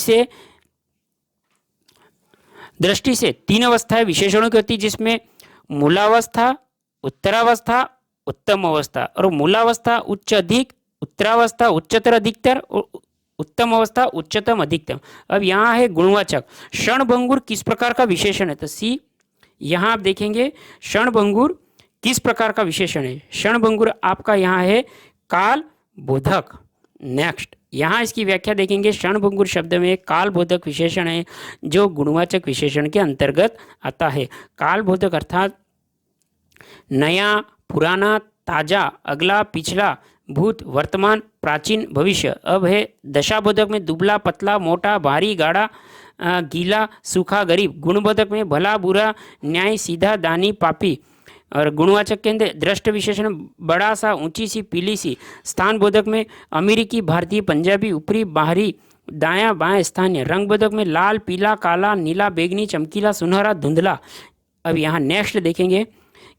से 3 अवस्थाएं विशेषणों की होती है, जिसमें मूलावस्था, उत्तरावस्था, उत्तम अवस्था। और मूलावस्था उच्च अधिक, उत्तरावस्था उच्चतर अधिकतर और उत्तम अवस्था उच्चतम अधिकतम। अब यहाँ है गुणवाचक। क्षणभंगुर किस प्रकार का विशेषण है? तो सी। यहाँ आप देखेंगे क्षणभंगुर किस प्रकार का विशेषण है? क्षणभंगुर आपका यहाँ है काल बोधक। नेक्स्ट, यहाँ इसकी व्याख्या देखेंगे। क्षणभंगुर शब्द में काल बोधक विशेषण है जो गुणवाचक विशेषण के अंतर्गत आता है। काल बोधक अर्थात नया, पुराना, ताजा, अगला, पिछला, भूत, वर्तमान, प्राचीन, भविष्य। अब है दशाबोधक में दुबला, पतला, मोटा, भारी, गाढ़ा, गीला, सूखा, गरीब। गुणबोधक में भला, बुरा, न्याय, सीधा, दानी, पापी। और गुणवाचक के अंदर दृष्ट विशेषण बड़ा सा, ऊंची सी, पीली सी। स्थान बोधक में अमेरिकी, भारतीय, पंजाबी, ऊपरी, बाहरी, दायां, बाएं, स्थानीय। रंग बोधक में लाल, पीला, काला, नीला, बैंगनी, चमकीला, सुनहरा, धुंधला। अब यहाँ नेक्स्ट देखेंगे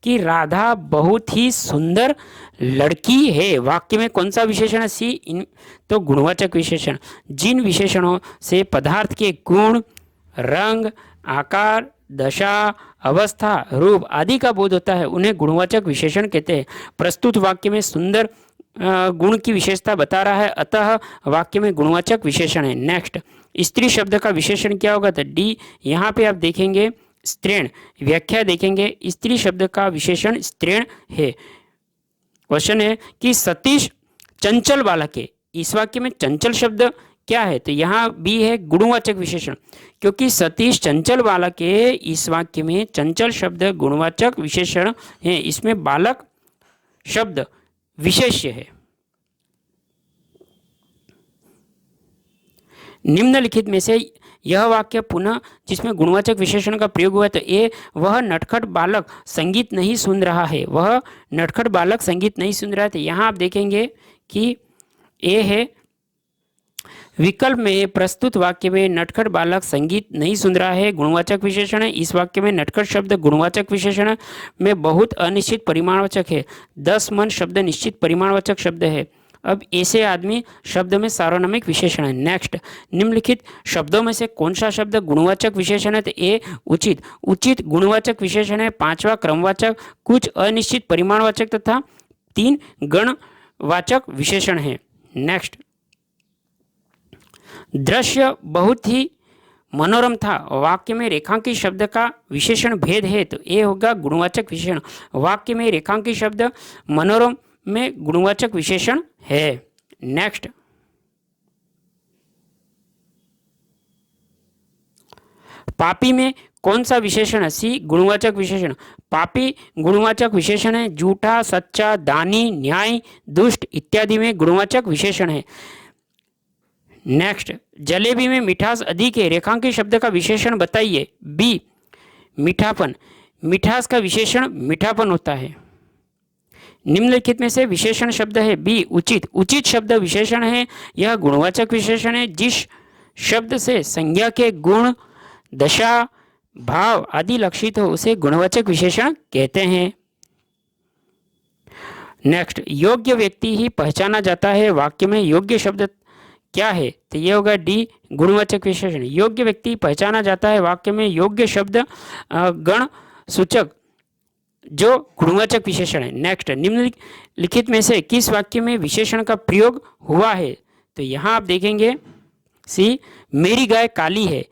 कि राधा बहुत ही सुंदर लड़की है। वाक्य में कौन सा विशेषण है? सी। तो गुणवाचक विशेषण। जिन विशेषणों से पदार्थ के गुण, रंग, आकार, दशा, अवस्था, रूप आदि का बोध होता है उन्हें गुणवाचक विशेषण कहते हैं। प्रस्तुत वाक्य में सुंदर गुण की विशेषता बता रहा है, अतः वाक्य में गुणवाचक विशेषण है। नेक्स्ट, स्त्री शब्द का विशेषण क्या होगा? तो डी। यहाँ पे आप देखेंगे स्त्रीण। व्याख्या देखेंगे, स्त्री शब्द का विशेषण स्त्रीण है। क्वेश्चन है कि सतीश चंचल बालक है। इस वाक्य में चंचल शब्द क्या है? तो यहाँ बी है गुणवाचक विशेषण। क्योंकि सतीश चंचल बालक है, इस वाक्य में चंचल शब्द गुणवाचक विशेषण है। इसमें बालक शब्द विशेष्य है। निम्नलिखित में से यह वाक्य पुनः जिसमें गुणवाचक विशेषण का प्रयोग हुआ है, तो ए, वह नटखट बालक संगीत नहीं सुन रहा है। वह नटखट बालक संगीत नहीं सुन रहा है। तो यहाँ आप देखेंगे कि ए है। विकल्प में प्रस्तुत वाक्य में नटखट बालक संगीत नहीं सुन रहा है गुणवाचक विशेषण है। इस वाक्य में नटखट शब्द गुणवाचक विशेषण में बहुत अनिश्चित परिमाणवाचक है। 10 मन शब्द निश्चित परिमाणवाचक शब्द है। अब ऐसे आदमी शब्द में सार्वनामिक विशेषण है। नेक्स्ट, निम्नलिखित शब्दों में से कौन सा शब्द गुणवाचक विशेषण है? तो ए, उचित। उचित गुणवाचक विशेषण है। 5वां क्रमवाचक, कुछ अनिश्चित परिमाणवाचक तथा 3 गणवाचक विशेषण है। नेक्स्ट, दृश्य बहुत ही मनोरम था। वाक्य में रेखांकित शब्द का विशेषण भेद है, तो ए होगा गुणवाचक विशेषण। वाक्य में रेखांकित शब्द मनोरम में गुणवाचक विशेषण है। नेक्स्ट, पापी में कौन सा विशेषण है? सी, गुणवाचक विशेषण। पापी गुणवाचक विशेषण है। झूठा, सच्चा, दानी, न्याय, दुष्ट इत्यादि में गुणवाचक विशेषण है। नेक्स्ट, जलेबी में मिठास अधिक है। रेखांकित शब्द का विशेषण बताइए। बी, मीठापन। मिठास का विशेषण मीठापन होता है। निम्नलिखित में से विशेषण शब्द है बी, उचित। उचित शब्द विशेषण है। यह गुणवाचक विशेषण है। जिस शब्द से संज्ञा के गुण, दशा, भाव आदि लक्षित हो उसे गुणवाचक विशेषण कहते हैं। नेक्स्ट, योग्य व्यक्ति ही पहचाना जाता है। वाक्य में योग्य शब्द क्या है? तो ये होगा डी, गुणवाचक विशेषण। योग्य व्यक्ति पहचाना जाता है। वाक्य में योग्य शब्द गण सूचक जो गुणवाचक विशेषण है। नेक्स्ट, निम्नलिखित में से किस वाक्य में विशेषण का प्रयोग हुआ है? तो यहाँ आप देखेंगे सी, मेरी गाय काली है।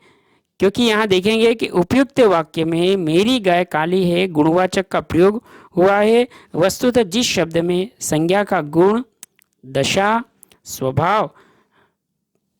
क्योंकि यहाँ देखेंगे कि उपयुक्त वाक्य में मेरी गाय काली है गुणवाचक का प्रयोग हुआ है। वस्तुतः जिस शब्द में संज्ञा का गुण, दशा, स्वभाव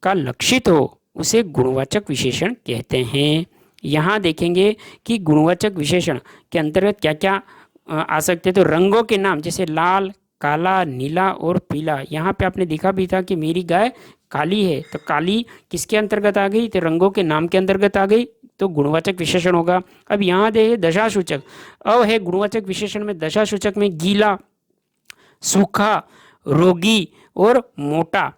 का लक्षित हो उसे गुणवाचक विशेषण कहते हैं। यहाँ देखेंगे कि गुणवाचक विशेषण के अंतर्गत क्या क्या आ सकते हैं। तो रंगों के नाम जैसे लाल, काला, नीला और पीला। यहाँ पे आपने देखा भी था कि मेरी गाय काली है, तो काली किसके अंतर्गत आ गई, तो रंगों के नाम के अंतर्गत आ गई, तो गुणवाचक विशेषण होगा। अब यहाँ देखिए दशासूचक अब है गुणवाचक विशेषण में। दशासूचक में गीला, सूखा, रोगी और मोटा।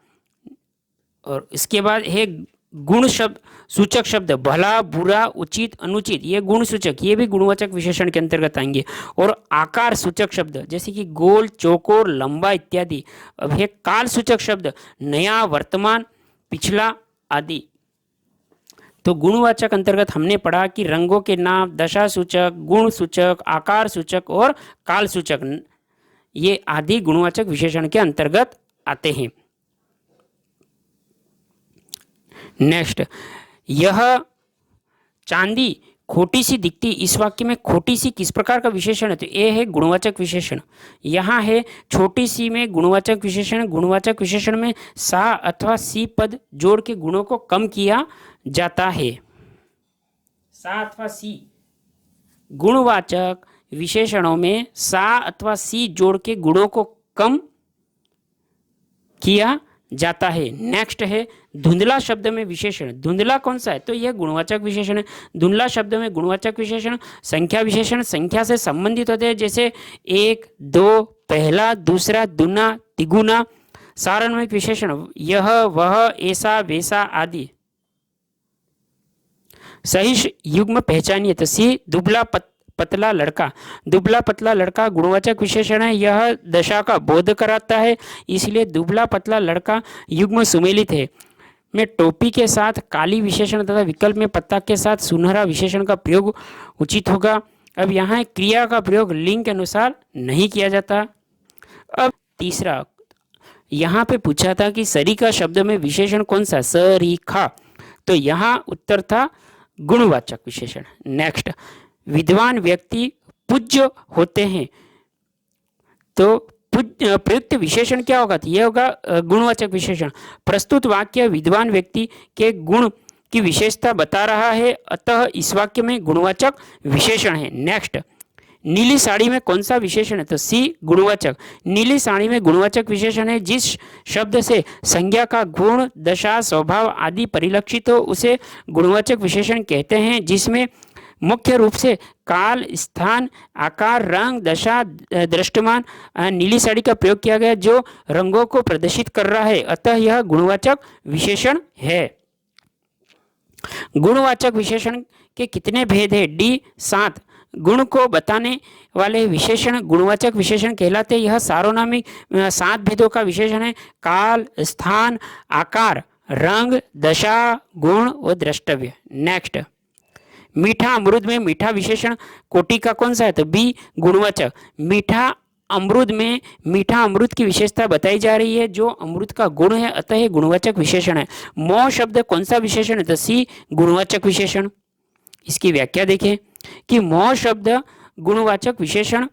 और इसके बाद है गुण शब्द सूचक शब्द भला, बुरा, उचित, अनुचित, ये गुण सूचक, ये भी गुणवाचक विशेषण के अंतर्गत आएंगे। और आकार सूचक शब्द जैसे कि गोल, चौकोर, लंबा इत्यादि। अब है काल सूचक शब्द नया, वर्तमान, पिछला आदि। तो गुणवाचक अंतर्गत हमने पढ़ा कि रंगों के नाम, दशा सूचक, गुण सूचक, आकार सूचक और काल सूचक, ये आदि गुणवाचक विशेषण के अंतर्गत आते हैं। नेक्स्ट, यह चांदी खोटी सी दिखती, इस वाक्य में खोटी सी किस प्रकार का विशेषण है, तो ये है गुणवाचक विशेषण। यहाँ है छोटी सी में गुणवाचक विशेषण। गुणवाचक विशेषण में सा अथवा सी पद जोड़ के गुणों को कम किया जाता है। सा अथवा सी गुणवाचक विशेषणों में सा अथवा सी जोड़ के गुणों को कम किया जाता है। नेक्स्ट है धुंधला शब्द में विशेषण। धुंधला कौन सा है, तो यह गुणवाचक विशेषण है। धुंधला शब्द में गुणवाचक विशेषण संख्या विशेषण संख्या से संबंधित होते हैं, जैसे एक, दो, पहला, दूसरा, दुना, तिगुना। सारणिक विशेषण यह, वह, ऐसा, वैसा आदि। सही युग्म पहचानिए, तो सी दुबला पतला लड़का। दुबला पतला लड़का गुणवाचक विशेषण है। यह दशा का बोध कराता है, इसलिए दुबला पतला लड़का युग्म सुमेलित है। में टोपी के साथ काली विशेषण तथा विकल्प में पत्ता के साथ सुनहरा विशेषण का प्रयोग उचित होगा। अब यहाँ क्रिया का प्रयोग लिंग के अनुसार नहीं किया जाता। अब तीसरा, यहाँ पे पूछा था कि सरीखा शब्द में विशेषण कौन सा, सरीखा, तो यहाँ उत्तर था गुणवाचक विशेषण। नेक्स्ट, विद्वान व्यक्ति पूज्य होते हैं, तो प्रयुक्त विशेषण क्या होगा, तो यह होगा गुणवाचक विशेषण। प्रस्तुत वाक्य विद्वान व्यक्ति के गुण की विशेषता बता रहा है, अतः इस वाक्य में गुणवाचक विशेषण है। नेक्स्ट, नीली साड़ी में कौन सा विशेषण है, तो सी गुणवाचक। नीली साड़ी में गुणवाचक विशेषण है जिस शब्द से संज्ञा का गुण, दशा, स्वभाव आदि परिलक्षित हो उसे गुणवाचक विशेषण कहते हैं, जिसमें मुख्य रूप से काल, स्थान, आकार, रंग, दशा, दृष्टमान नीली साड़ी का प्रयोग किया गया जो रंगों को प्रदर्शित कर रहा है, अतः यह गुणवाचक विशेषण है। गुणवाचक विशेषण के कितने भेद है, डी 7। गुण को बताने वाले विशेषण गुणवाचक विशेषण कहलाते। यह सार्वनामिक 7 भेदों का विशेषण है, काल, स्थान, आकार, रंग, दशा, गुण और द्रष्टव्य। नेक्स्ट, मीठा अमृत में मीठा विशेषण कोटि का कौन सा है, तो बी गुणवाचक। मीठा अमृत में मीठा अमृत की विशेषता बताई जा रही है जो अमृत का गुण है, अतः यह गुणवाचक विशेषण है। मोह शब्द कौन सा विशेषण है, तो सी गुणवाचक विशेषण। इसकी व्याख्या देखें कि मोह शब्द गुणवाचक विशेषण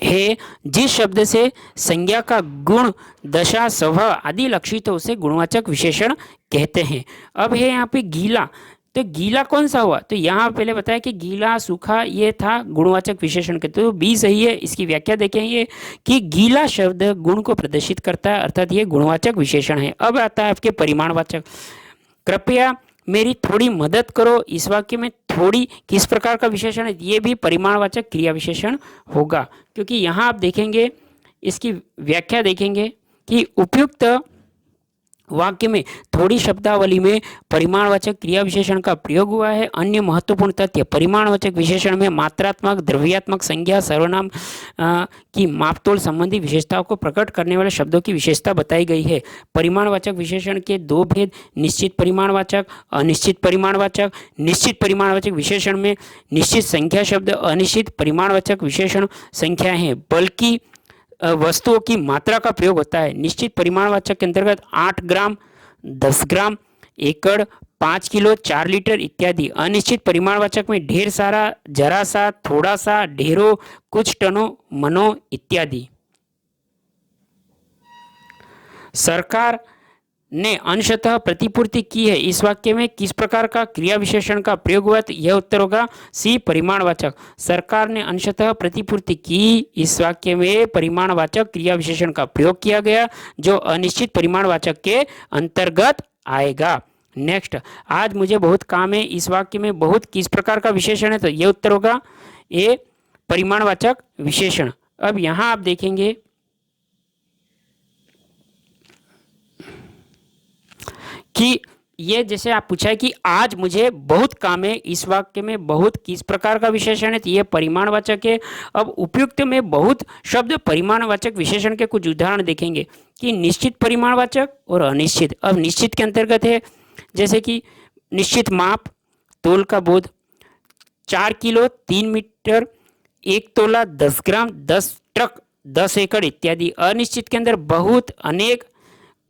है जिस शब्द से संज्ञा का गुण, दशा, स्वभाव आदि लक्षित हो उसे गुणवाचक विशेषण कहते हैं। अब है यहाँ पे गीला, तो गीला कौन सा हुआ, तो यहाँ पहले बताया कि गीला, सूखा, ये था गुणवाचक विशेषण के, तो बी सही है। इसकी व्याख्या देखेंगे कि गीला शब्द गुण को प्रदर्शित करता है, अर्थात ये गुणवाचक विशेषण है। अब आता है आपके परिमाणवाचक। कृपया मेरी थोड़ी मदद करो, इस वाक्य में थोड़ी किस प्रकार का विशेषण है, ये भी परिमाणवाचक क्रिया विशेषण होगा, क्योंकि यहाँ आप देखेंगे इसकी व्याख्या देखेंगे कि उपयुक्त वाक्य में थोड़ी शब्दावली में परिमाणवाचक क्रिया विशेषण का प्रयोग हुआ है। अन्य महत्वपूर्ण तथ्य, परिमाणवाचक विशेषण में मात्रात्मक, द्रव्यात्मक, संज्ञा, सर्वनाम की मापतोल संबंधी विशेषताओं को प्रकट करने वाले शब्दों की विशेषता बताई गई है। परिमाणवाचक विशेषण के 2 भेद, निश्चित परिमाणवाचक, अनिश्चित परिमाणवाचक। निश्चित परिमाणवाचक विशेषण में निश्चित संख्या शब्द, अनिश्चित परिमाणवाचक विशेषण संख्या है बल्कि वस्तुओं की मात्रा का प्रयोग होता है। निश्चित परिमाणवाचक के अंतर्गत 8 ग्राम, 10 ग्राम, एकड़, 5 किलो, 4 लीटर इत्यादि। अनिश्चित परिमाणवाचक में ढेर सारा, जरा सा, थोड़ा सा, ढेरों, कुछ टनों, मनो इत्यादि। सरकार ने अंशतः प्रतिपूर्ति की है, इस वाक्य में किस प्रकार का क्रिया विशेषण का प्रयोग हुआ? तो यह उत्तर होगा सी, परिमाणवाचक। सरकार ने अंशतः प्रतिपूर्ति की, इस वाक्य में परिमाणवाचक क्रिया विशेषण का प्रयोग किया गया जो अनिश्चित परिमाणवाचक के अंतर्गत आएगा। नेक्स्ट, आज मुझे बहुत काम है, इस वाक्य में बहुत किस प्रकार का विशेषण है? तो यह उत्तर होगा ए, परिमाणवाचक विशेषण। अब यहां आप देखेंगे कि ये जैसे आप पूछा है कि आज मुझे बहुत काम है, इस वाक्य में बहुत किस प्रकार का विशेषण है? तो ये परिमाणवाचक है। अब उपयुक्त में बहुत शब्द परिमाणवाचक विशेषण के कुछ उदाहरण देखेंगे कि निश्चित परिमाणवाचक और अनिश्चित। अब निश्चित के अंतर्गत है जैसे कि निश्चित माप, तोल का बोध, 4 किलो, 3 मीटर, 1 तोला, 10 ग्राम, 10 ट्रक, 10 एकड़ इत्यादि। अनिश्चित के अंदर बहुत, अनेक,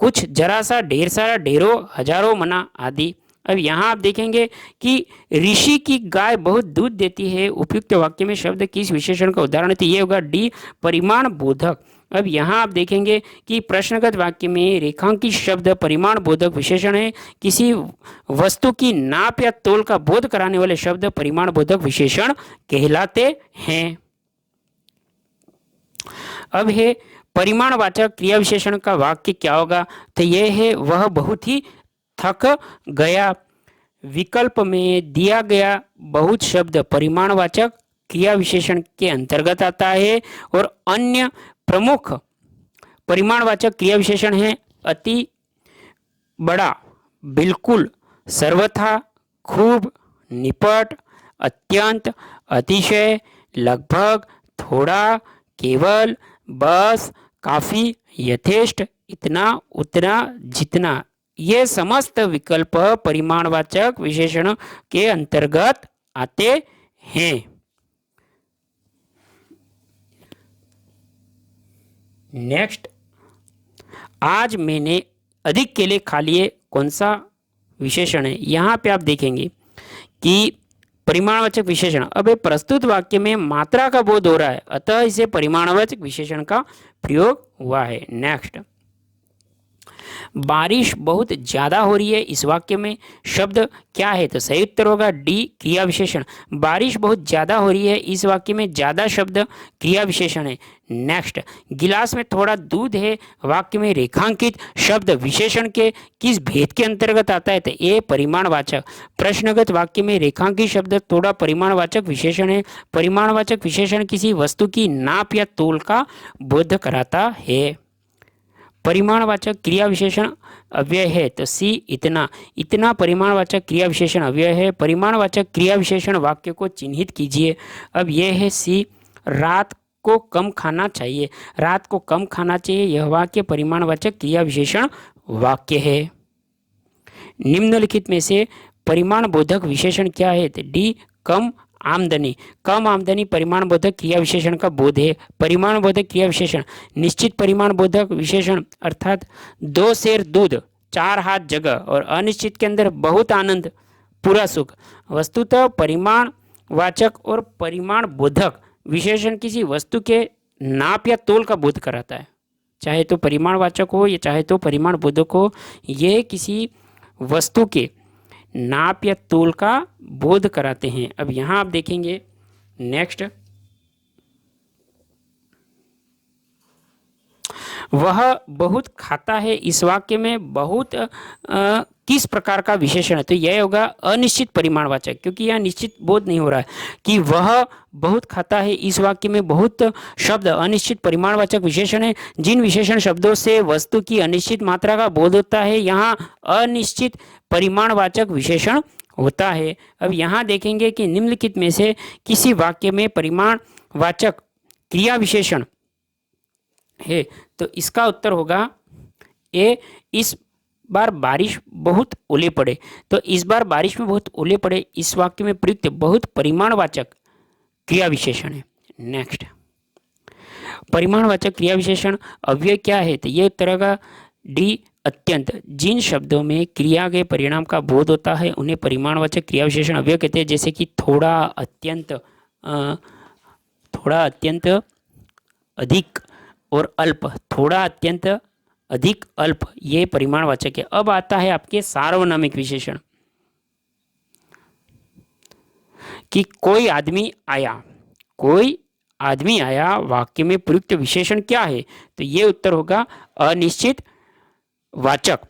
कुछ, जरा सा, ढेर सारा, ढेरों, हजारों, मना आदि। अब यहाँ आप देखेंगे कि ऋषि की गाय बहुत दूध देती है, उपयुक्त वाक्य में शब्द किस विशेषण का उदाहरण है? तो ये होगा डी, परिमाण बोधक। अब यहाँ आप देखेंगे कि प्रश्नगत वाक्य में रेखांकित शब्द परिमाण बोधक विशेषण है, किसी वस्तु की नाप या तोल का बोध कराने वाले शब्द परिमाण बोधक विशेषण कहलाते हैं। अब है परिमाणवाचक क्रिया विशेषण का वाक्य क्या होगा? तो यह है वह बहुत ही थक गया। विकल्प में दिया गया बहुत शब्द परिमाणवाचक क्रिया विशेषण के अंतर्गत आता है और अन्य प्रमुख परिमाणवाचक क्रिया विशेषण है अति, बड़ा, बिल्कुल, सर्वथा, खूब, निपट, अत्यंत, अतिशय, लगभग, थोड़ा, केवल, बस, काफी, यथेष्ट, इतना, उतना, जितना। ये समस्त विकल्प परिमाणवाचक विशेषण के अंतर्गत आते हैं। नेक्स्ट, आज मैंने अधिक केले खा लिए, कौन सा विशेषण है? यहाँ पे आप देखेंगे कि परिमाणवाचक विशेषण। अब प्रस्तुत वाक्य में मात्रा का बोध हो रहा है, अतः इसे परिमाणवाचक विशेषण का प्रयोग हुआ है। नेक्स्ट, बारिश बहुत ज्यादा हो रही है, इस वाक्य में शब्द क्या है? तो सही उत्तर होगा डी, क्रिया विशेषण। बारिश बहुत ज्यादा हो रही है, इस वाक्य में ज्यादा शब्द क्रिया विशेषण है। नेक्स्ट, गिलास में थोड़ा दूध है, वाक्य में रेखांकित शब्द विशेषण के किस भेद के अंतर्गत आता है? तो ए, परिमाणवाचक। प्रश्नगत वाक्य में रेखांकित शब्द थोड़ा परिमाणवाचक विशेषण है। परिमाणवाचक विशेषण किसी वस्तु की नाप या तोल का बोध कराता है। परिमाणवाचक क्रिया विशेषण अव्यय है, तो सी, इतना। इतना परिमाणवाचक क्रिया विशेषण अव्यय है। परिमाणवाचक क्रिया विशेषण वाक्य को चिन्हित कीजिए। अब यह है सी, रात को कम खाना चाहिए। रात को कम खाना चाहिए, यह वाक्य परिमाणवाचक क्रिया विशेषण वाक्य है। निम्नलिखित में से परिमाण बोधक विशेषण क्या है? तो डी, कम आमदनी। कम आमदनी परिमाण बोधक क्रिया विशेषण का बोध है। परिमाण बोधक क्रिया विशेषण निश्चित परिमाण बोधक विशेषण अर्थात 2 सेर दूध, 4 हाथ जगह और अनिश्चित के अंदर बहुत आनंद, पूरा सुख। वस्तुतः परिमाण वाचक और परिमाण बोधक विशेषण किसी वस्तु के नाप या तोल का बोध कराता है, चाहे तो परिमाणवाचक हो या चाहे तो परिमाण बोधक हो। यह किसी वस्तु के नाप या तोल का बोध कराते हैं। अब यहां आप देखेंगे नेक्स्ट, वह बहुत खाता है, इस वाक्य में बहुत किस प्रकार का विशेषण है? तो यह होगा अनिश्चित परिमाणवाचक, क्योंकि यह निश्चित बोध नहीं हो रहा है कि वह बहुत खाता है। इस वाक्य में बहुत शब्द अनिश्चित परिमाणवाचक विशेषण है। जिन विशेषण शब्दों से वस्तु की अनिश्चित मात्रा का बोध होता है, यहाँ अनिश्चित परिमाणवाचक विशेषण होता है। अब यहाँ देखेंगे कि निम्नलिखित में से किसी वाक्य में परिमाणवाचक क्रिया विशेषण है, तो इसका उत्तर होगा ए, इस बार बारिश बहुत ओले पड़े। तो इस बार बारिश में बहुत ओले पड़े, इस वाक्य में प्रयुक्त बहुत परिमाणवाचक क्रिया विशेषण है। नेक्स्ट, परिमाणवाचक क्रिया विशेषण अव्यय क्या है? तो ये उत्तर होगा डी, अत्यंत। जिन शब्दों में क्रिया के परिणाम का बोध होता है उन्हें परिमाणवाचक क्रिया विशेषण अव्यय कहते हैं, जैसे कि थोड़ा, अत्यंत, थोड़ा, अत्यंत, अधिक और अल्प। थोड़ा, अत्यंत, अधिक, अल्प, ये परिमाणवाचक है। अब आता है आपके सार्वनामिक विशेषण कि कोई आदमी आया। कोई आदमी आया वाक्य में प्रयुक्त विशेषण क्या है? तो ये उत्तर होगा अनिश्चित वाचक।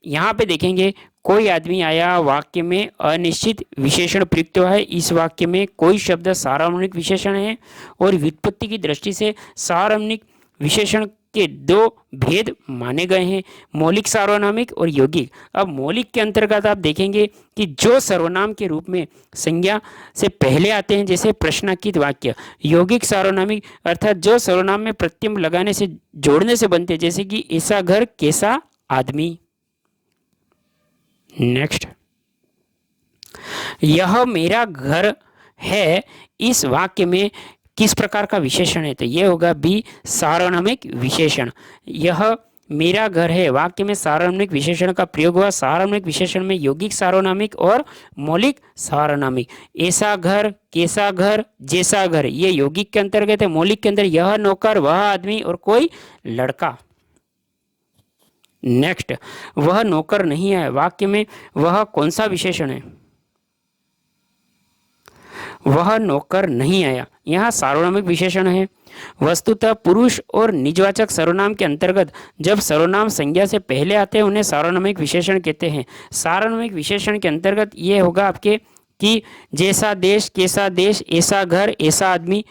यहां पे देखेंगे कोई आदमी आया वाक्य में अनिश्चित विशेषण प्रयुक्त हुआ है। इस वाक्य में कोई शब्द सार्वनामिक विशेषण है और व्युत्पत्ति की दृष्टि से सार्वनामिक विशेषण के दो भेद माने गए हैं, मौलिक सार्वनामिक और यौगिक। अब मौलिक के अंतर्गत आप देखेंगे कि जो सर्वनाम के रूप में संज्ञा से पहले आते हैं, जैसे प्रश्नांकित वाक्य। यौगिक सार्वनामिक अर्थात जो सर्वनाम में प्रत्यय लगाने से, जोड़ने से बनते हैं, जैसे कि ऐसा घर, कैसा आदमी। नेक्स्ट, यह मेरा घर है इस वाक्य में किस प्रकार का विशेषण है? तो यह होगा बी, सार्वनामिक विशेषण। यह मेरा घर है वाक्य में सार्वनामिक विशेषण का प्रयोग हुआ। सार्वनामिक विशेषण में यौगिक सार्वनामिक और मौलिक सार्वनामिक। ऐसा घर, कैसा घर, जैसा घर, ये यौगिक के अंतर्गत है। मौलिक के अंदर यह नौकर, वह आदमी और कोई लड़का। नेक्स्ट, वह नौकर नहीं है वाक्य में वह कौन सा विशेषण है? वह नौकर नहीं आया, यह सार्वनामिक विशेषण है। वस्तुतः पुरुष और निजवाचक सर्वनाम के अंतर्गत जब सर्वनाम संज्ञा से पहले आते हैं उन्हें सार्वनामिक विशेषण कहते हैं। सार्वनामिक विशेषण के अंतर्गत ये होगा आपके कि जैसा देश, कैसा देश, ऐसा घर, ऐसा आदमी।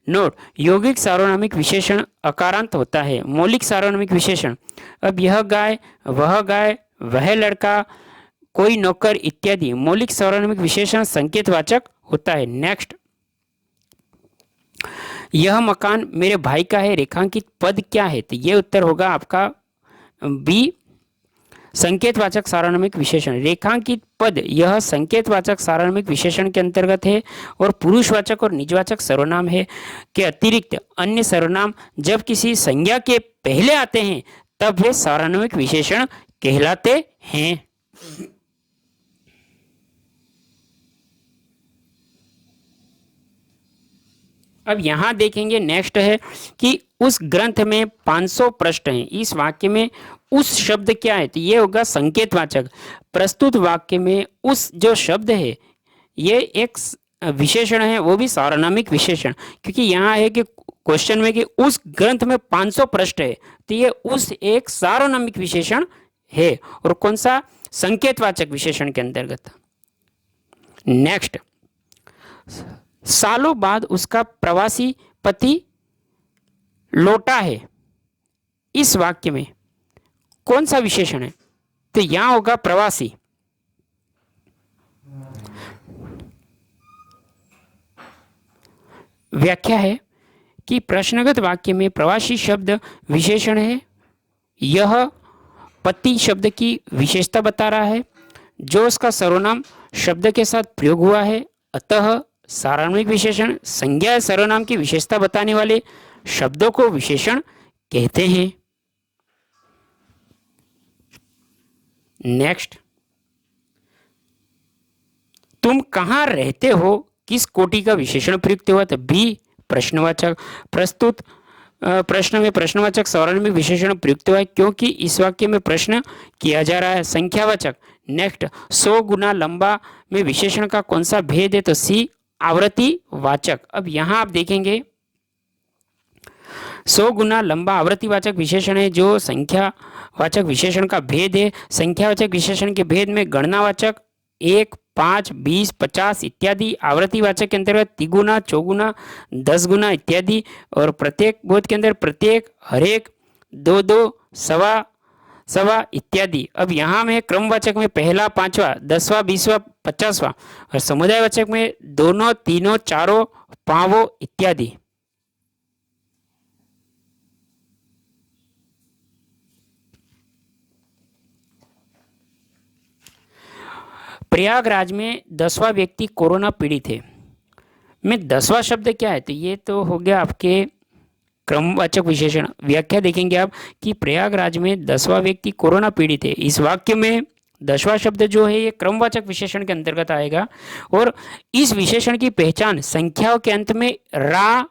नोट, यौगिक सार्वनामिक विशेषण अकारांत होता है। मौलिक सार्वनामिक विशेषण, अब यह गाय, वह लड़का, कोई नौकर इत्यादि। मौलिक सार्वनामिक विशेषण संकेतवाचक होता है। नेक्स्ट, यह मकान मेरे भाई का है, रेखांकित पद क्या है? तो यह उत्तर होगा आपका बी, संकेतवाचक सार्वनामिक विशेषण। रेखांकित पद यह संकेतवाचक सार्वनामिक विशेषण के अंतर्गत है और पुरुषवाचक और निजवाचक सर्वनाम है के अतिरिक्त अन्य सर्वनाम जब किसी संज्ञा के पहले आते हैं तब वे सार्वनामिक विशेषण कहलाते हैं। अब यहां देखेंगे नेक्स्ट है कि उस ग्रंथ में 500 पृष्ठ हैं। इस वाक्य में उस शब्द क्या है? तो ये होगा संकेतवाचक। प्रस्तुत वाक्य में उस जो शब्द है ये एक विशेषण है, वो भी सार्वनामिक विशेषण, क्योंकि यहाँ है कि क्वेश्चन में कि उस ग्रंथ में 500 पृष्ठ है, तो ये उस एक सार्वनामिक विशेषण है और कौन सा? संकेतवाचक विशेषण के अंतर्गत। नेक्स्ट, सालों बाद उसका प्रवासी पति लौटा है, इस वाक्य में कौन सा विशेषण है? तो यहां होगा प्रवासी। व्याख्या है कि प्रश्नगत वाक्य में प्रवासी शब्द विशेषण है। यह पति शब्द की विशेषता बता रहा है जो उसका सर्वनाम शब्द के साथ प्रयोग हुआ है। अतः सार्वनामिक विशेषण संज्ञा सर्वनाम की विशेषता बताने वाले शब्दों को विशेषण कहते हैं। नेक्स्ट, तुम कहां रहते हो किस कोटि का विशेषण प्रयुक्त हुआ? तो बी, प्रश्नवाचक। प्रस्तुत प्रश्न में प्रश्नवाचक सार्वनामिक विशेषण प्रयुक्त हुआ है क्योंकि इस वाक्य में प्रश्न किया जा रहा है। संख्यावाचक। नेक्स्ट, 100 गुना लंबा में विशेषण का कौन सा भेद है? तो सी, आवृत्ति वाचक। अब यहां आप देखेंगे 100 गुना लंबा आवृत्तिवाचक विशेषण है जो संख्यावाचक विशेषण का भेद है। संख्यावाचक विशेषण के भेद में गणनावाचक 1, 5, 20, 50 इत्यादि, आवृत्तिवाचक के अंतर्गत तिगुना, चौगुना, 10 गुना इत्यादि, और प्रत्येक बोध के अंदर प्रत्येक, हरेक, 2, 2, सवा, सवा इत्यादि। अब यहाँ में क्रमवाचक में पहला, पांचवा, 10वां, 20वां, 50वां, और समुदायवाचक में दोनों, तीनों, चारों, पांवों इत्यादि। प्रयागराज में 10वां व्यक्ति कोरोना पीड़ित है, में 10वां शब्द क्या है? तो ये तो हो गया आपके क्रमवाचक विशेषण। व्याख्या देखेंगे आप कि प्रयागराज में 10वां व्यक्ति कोरोना पीड़ित है। इस वाक्य में 10वां शब्द जो है ये क्रमवाचक विशेषण के अंतर्गत आएगा और इस विशेषण की पहचान संख्याओं के अंत में रा,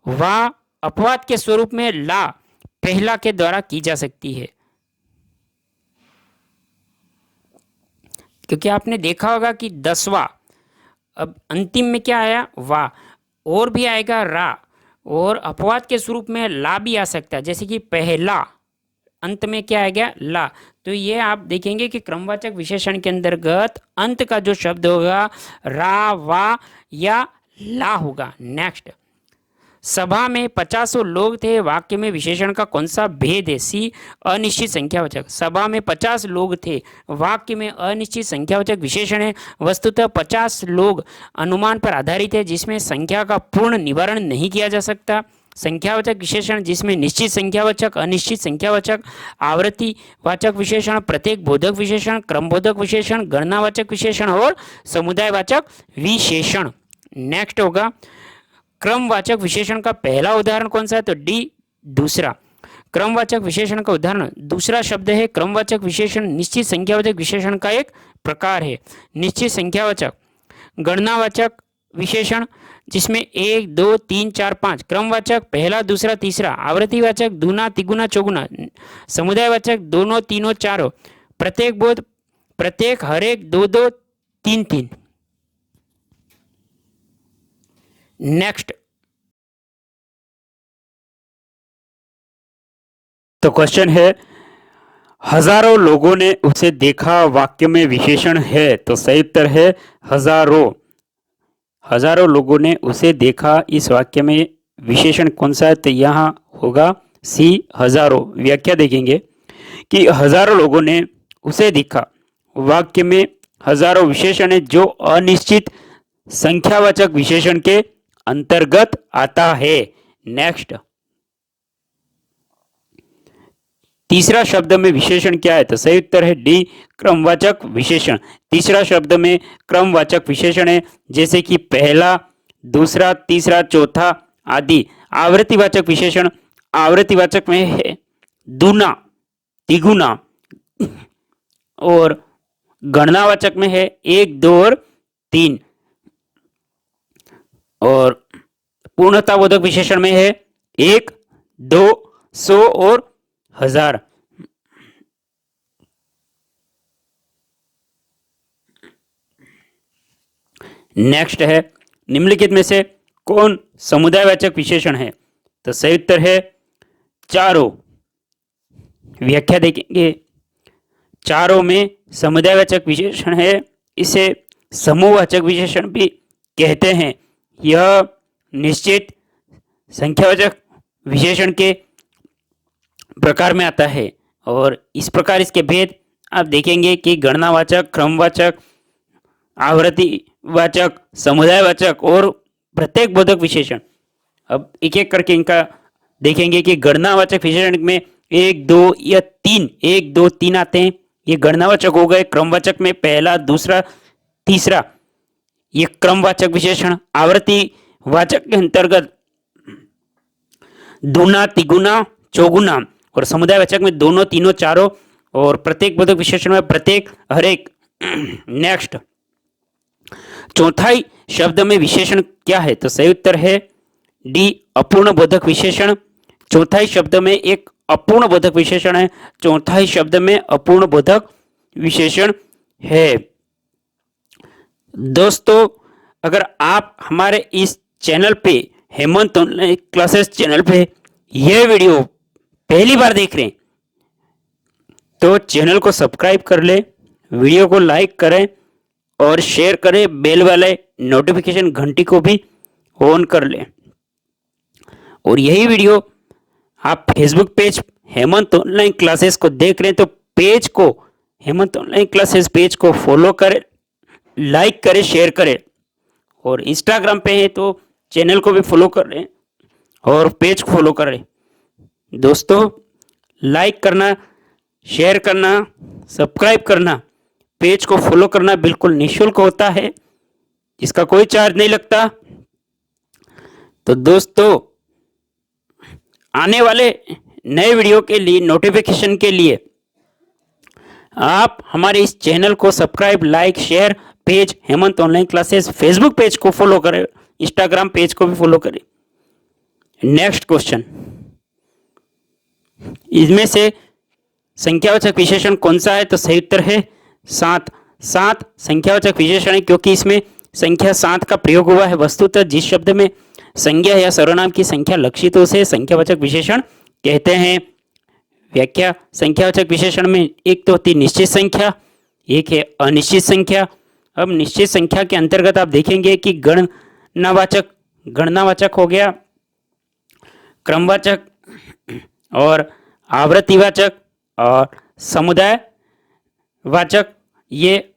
वा, अपवाद के स्वरूप में ला पहला के द्वारा की जा सकती है। क्योंकि आपने देखा होगा कि 10वां, अब अंतिम में क्या आया, वा, और भी आएगा रा, और अपवाद के स्वरूप में ला भी आ सकता है, जैसे कि पहला, अंत में क्या आ गया, ला। तो ये आप देखेंगे कि क्रमवाचक विशेषण के अंतर्गत अंत का जो शब्द होगा रा, वा या ला होगा। नेक्स्ट, सभा में 50 लोग थे, वाक्य में विशेषण का कौन सा भेद है? सी, अनिश्चित संख्यावाचक। सभा में 50 लोग थे, वाक्य में अनिश्चित संख्यावाचक विशेषण है। वस्तुतः 50 लोग अनुमान पर आधारित है जिसमें संख्या का पूर्ण निवारण नहीं किया जा सकता। संख्यावाचक विशेषण जिसमें निश्चित संख्यावाचक, अनिश्चित संख्यावाचक, आवृत्तिवाचक विशेषण, प्रत्येक बोधक विशेषण, क्रमबोधक विशेषण, गणनावाचक विशेषण और समुदायवाचक विशेषण। नेक्स्ट होगा क्रमवाचक विशेषण का पहला उदाहरण कौन सा है? तो डी, दूसरा। क्रमवाचक विशेषण का उदाहरण दूसरा शब्द है। क्रमवाचक विशेषण निश्चित संख्यावाचक विशेषण का एक प्रकार है। निश्चित संख्यावाचक। गणनावाचक विशेषण जिसमें 1, 2, 3, 4, 5। क्रमवाचक पहला, दूसरा, तीसरा। आवृत्तिवाचक दूना, तिगुना, चौगुना। समुदायवाचक दोनों, तीनों, चारों। प्रत्येक बोध, प्रत्येक, हर एक, 2, 2, 3, 3। नेक्स्ट, तो क्वेश्चन है हजारों लोगों ने उसे देखा, वाक्य में विशेषण है। तो सही उत्तर है हजारों। हजारों लोगों ने उसे देखा, इस वाक्य में विशेषण कौन सा है? तो यहाँ होगा सी, हजारों। व्याख्या देखेंगे कि हजारों लोगों ने उसे देखा, वाक्य में हजारों विशेषण है जो अनिश्चित संख्यावाचक विशेषण के अंतर्गत आता है। नेक्स्ट, तीसरा शब्द में विशेषण क्या है? तो सही उत्तर है डी, क्रमवाचक विशेषण। तीसरा शब्द में क्रमवाचक विशेषण है जैसे कि पहला, दूसरा, तीसरा, चौथा आदि। आवृत्तिवाचक विशेषण, आवृत्तिवाचक में है दूना, तिगुना, और गणनावाचक में है 1, 2 और 3। और पूर्णताबोधक विशेषण में है 1, 2, 100 और 1000। नेक्स्ट है निम्नलिखित में से कौन समुदायवाचक विशेषण है? तो सही उत्तर है चारों। व्याख्या देखेंगे, चारों में समुदायवाचक विशेषण है, इसे समूहवाचक विशेषण भी कहते हैं। यह निश्चित संख्यावाचक विशेषण के प्रकार में आता है और इस प्रकार इसके भेद आप देखेंगे कि गणनावाचक, क्रमवाचक, आवृत्तिवाचक, समुदायवाचक और प्रत्येक बोधक विशेषण। अब एक एक करके इनका देखेंगे कि गणनावाचक विशेषण में 1, 2 या 3, 1, 2, 3 आते हैं, ये गणनावाचक हो गए। क्रमवाचक में पहला, दूसरा, तीसरा, ये क्रमवाचक विशेषण। आवृत्तिवाचक के अंतर्गत दूना, तिगुना, चौगुना, और समुदायवाचक में दोनों, तीनों, चारों, और प्रत्येक बोधक विशेषण में प्रत्येक, हर एक। नेक्स्ट, चौथाई शब्द में विशेषण क्या है? तो सही उत्तर है डी, अपूर्ण बोधक विशेषण। चौथाई शब्द में एक अपूर्ण बोधक विशेषण है। चौथाई शब्द में अपूर्ण बोधक विशेषण है। दोस्तों, अगर आप हमारे इस चैनल पे, हेमंत ऑनलाइन क्लासेस चैनल पे यह वीडियो पहली बार देख रहे हैं तो चैनल को सब्सक्राइब कर ले, वीडियो को लाइक करें और शेयर करें, बेल वाले नोटिफिकेशन घंटी को भी ऑन कर लें। और यही वीडियो आप Facebook page Hemant online classes को देख रहे हैं तो पेज को, हेमंत ऑनलाइन क्लासेस पेज को फॉलो करें, लाइक करें, शेयर करें। और इंस्टाग्राम पे है तो चैनल को भी फॉलो कर लें और पेज को फॉलो करें। दोस्तों, लाइक करना, शेयर करना, सब्सक्राइब करना, पेज को फॉलो करना बिल्कुल निःशुल्क होता है, इसका कोई चार्ज नहीं लगता। तो दोस्तों, आने वाले नए वीडियो के लिए नोटिफिकेशन के लिए आप हमारे इस चैनल को subscribe, like, share, page Hemant online classes Facebook page को फॉलो करें, इंस्टाग्राम पेज को भी फॉलो करें। नेक्स्ट क्वेश्चन, इसमें से संख्यावाचक विशेषण कौन सा है? तो सही उत्तर है 7। 7 संख्यावाचक विशेषण है क्योंकि इसमें संख्या 7 का प्रयोग हुआ है। वस्तुतः जिस शब्द में संज्ञा या सर्वनाम की संख्या लक्षित हो उसे संख्यावाचक विशेषण कहते हैं। व्याख्या, संख्यावाचक विशेषण में एक तो होती निश्चित संख्या, एक है अनिश्चित संख्या। अब निश्चित संख्या के अंतर्गत आप देखेंगे कि गणनावाचक हो गया, क्रमवाचक और आवृत्तिवाचक और समुदाय वाचक, ये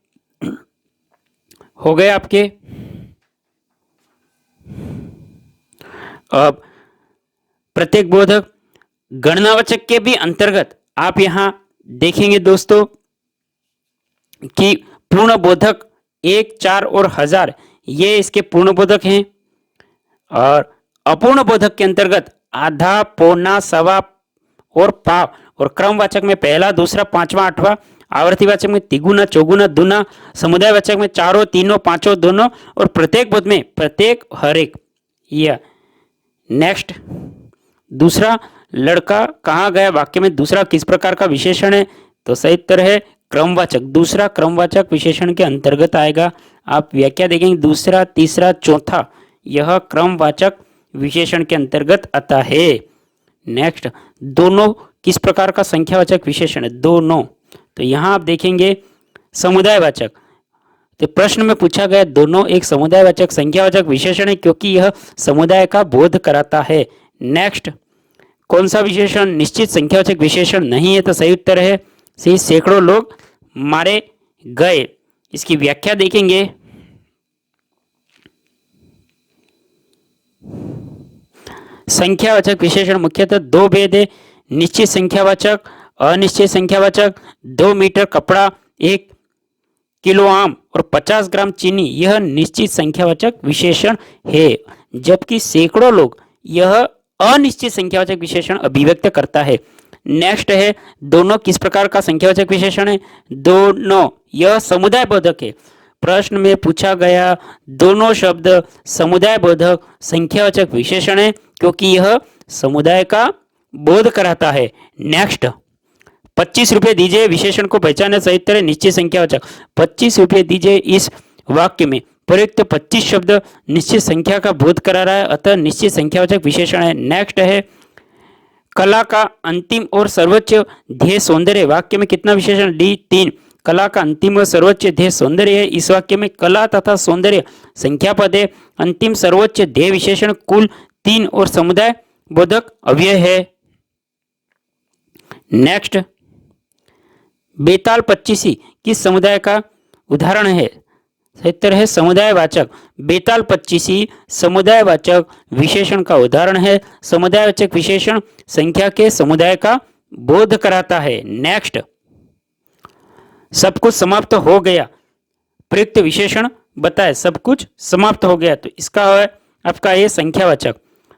हो गए आपके। अब प्रत्येक बोधक गणनावाचक के भी अंतर्गत आप यहां देखेंगे दोस्तों कि पूर्ण बोधक 1, 4 और 1000 ये इसके पूर्ण बोधक हैं। और अपूर्ण बोधक के अंतर्गत आधा, पौना, सवा और पाव। और क्रमवाचक में पहला, दूसरा, पांचवा, आठवां, आवर्तीवाचक में तिगुना, चौगुना, दुना, समुदायवाचक में चारों, तीनों, पांचों, दोनों और प्रत्येक बोध में प्रत्येक, हर एक। यह नेक्स्ट, दूसरा, लड़का कहाँ गया वाक्य में दूसरा किस प्रकार का विशेषण है? तो सही उत्तर है क्रमवाचक। दूसरा क्रमवाचक विशेषण के अंतर्गत आएगा। आप व्याख्या देखेंगे दूसरा, तीसरा, चौथा, यह क्रमवाचक विशेषण के अंतर्गत आता है। नेक्स्ट, दोनों किस प्रकार का संख्यावाचक विशेषण है? दोनों, तो यहां आप देखेंगे समुदायवाचक। तो प्रश्न में पूछा गया दोनों एक समुदायवाचक संख्यावाचक विशेषण है क्योंकि यह समुदाय का बोध कराता है। नेक्स्ट, कौन सा विशेषण निश्चित संख्यावाचक विशेषण नहीं है? तो सही उत्तर है सी, सैकड़ों लोग मारे गए। इसकी व्याख्या देखेंगे। संख्यावाचक विशेषण मुख्यतः दो भेद है, निश्चित संख्यावाचक, अनिश्चित संख्यावाचक। 2 मीटर कपड़ा, 1 किलो आम और 50 ग्राम चीनी यह निश्चित संख्यावाचक विशेषण है, जबकि सैकड़ों लोग यह अनिश्चित संख्यावाचक विशेषण अभिव्यक्त करता है। नेक्स्ट है, दोनों किस प्रकार का संख्यावाचक विशेषण है? दोनों, यह समुदाय बोधक है। प्रश्न में पूछा गया दोनों शब्द समुदाय बोधक संख्यावाचक विशेषण है क्योंकि यह समुदाय का बोध कराता है। नेक्स्ट, 25 रुपये दीजिए विशेषण को पहचाने। सही उत्तर है निश्चित संख्यावाचक। 25 रुपये दीजिए इस वाक्य में प्रयुक्त 25 शब्द निश्चित संख्या का बोध करा रहा है, अतः निश्चित संख्यावाचक विशेषण है। नेक्स्ट है, कला का अंतिम और सर्वोच्च ध्येय सौंदर्य। वाक्य में कितना विशेषण? डी 3। कला का अंतिम और सर्वोच्च ध्येय सौंदर्य है। इस वाक्य में कला तथा सौंदर्य संख्या पद है, अंतिम सर्वोच्च ध्येय विशेषण कुल 3 और समुदाय बोधक अव्यय है। नेक्स्ट, बेताल पच्चीसी किस समुदाय का उदाहरण है? सही उत्तर है समुदायवाचक। बेताल पच्चीसी समुदायवाचक विशेषण का उदाहरण है। समुदायवाचक विशेषण संख्या के समुदाय का बोध कराता है। नेक्स्ट, सब कुछ समाप्त हो गया, प्रयुक्त विशेषण बताए। सब कुछ समाप्त हो गया, तो इसका है आपका ये संख्यावाचक।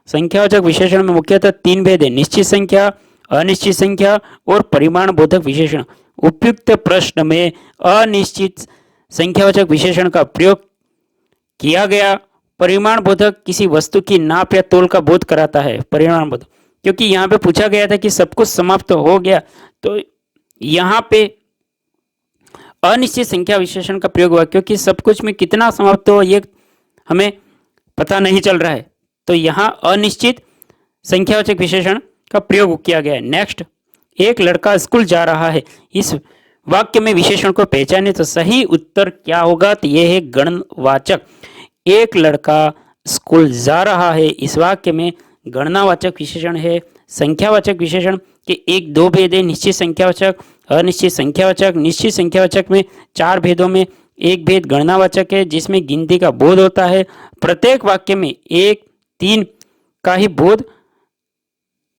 संख्यावाचक विशेषण में मुख्यतः 3 भेद है, निश्चित संख्या, अनिश्चित संख्या और परिमाण बोधक विशेषण। उपयुक्त प्रश्न में अनिश्चित संख्यावाचक विशेषण का प्रयोग किया गया। परिमाण बोधक किसी वस्तु की नाप या तोल का बोध कराता है। परिमाण बोधक, क्योंकि यहाँ पे पूछा गया था कि सब कुछ समाप्त हो गया, तो यहाँ पे अनिश्चित संख्या विशेषण का प्रयोग हुआ क्योंकि सब कुछ में कितना समाप्त हो ये हमें पता नहीं चल रहा है, तो यहाँ अनिश्चित संख्यावाचक विशेषण का प्रयोग किया गया है। नेक्स्ट, एक लड़का स्कूल जा रहा है। इस वाक्य में विशेषण को पहचाने, तो सही उत्तर क्या होगा? तो यह है गणवाचक। एक लड़का स्कूल जा रहा है, इस वाक्य में गणनावाचक विशेषण है। संख्यावाचक विशेषण के 1-2 भेद है, निश्चित संख्यावाचक, अनिश्चित संख्यावाचक। निश्चित संख्यावाचक में 4 भेदों में एक भेद गणनावाचक है जिसमें गिनती का बोध होता है। प्रत्येक वाक्य में 1, 3 का ही बोध,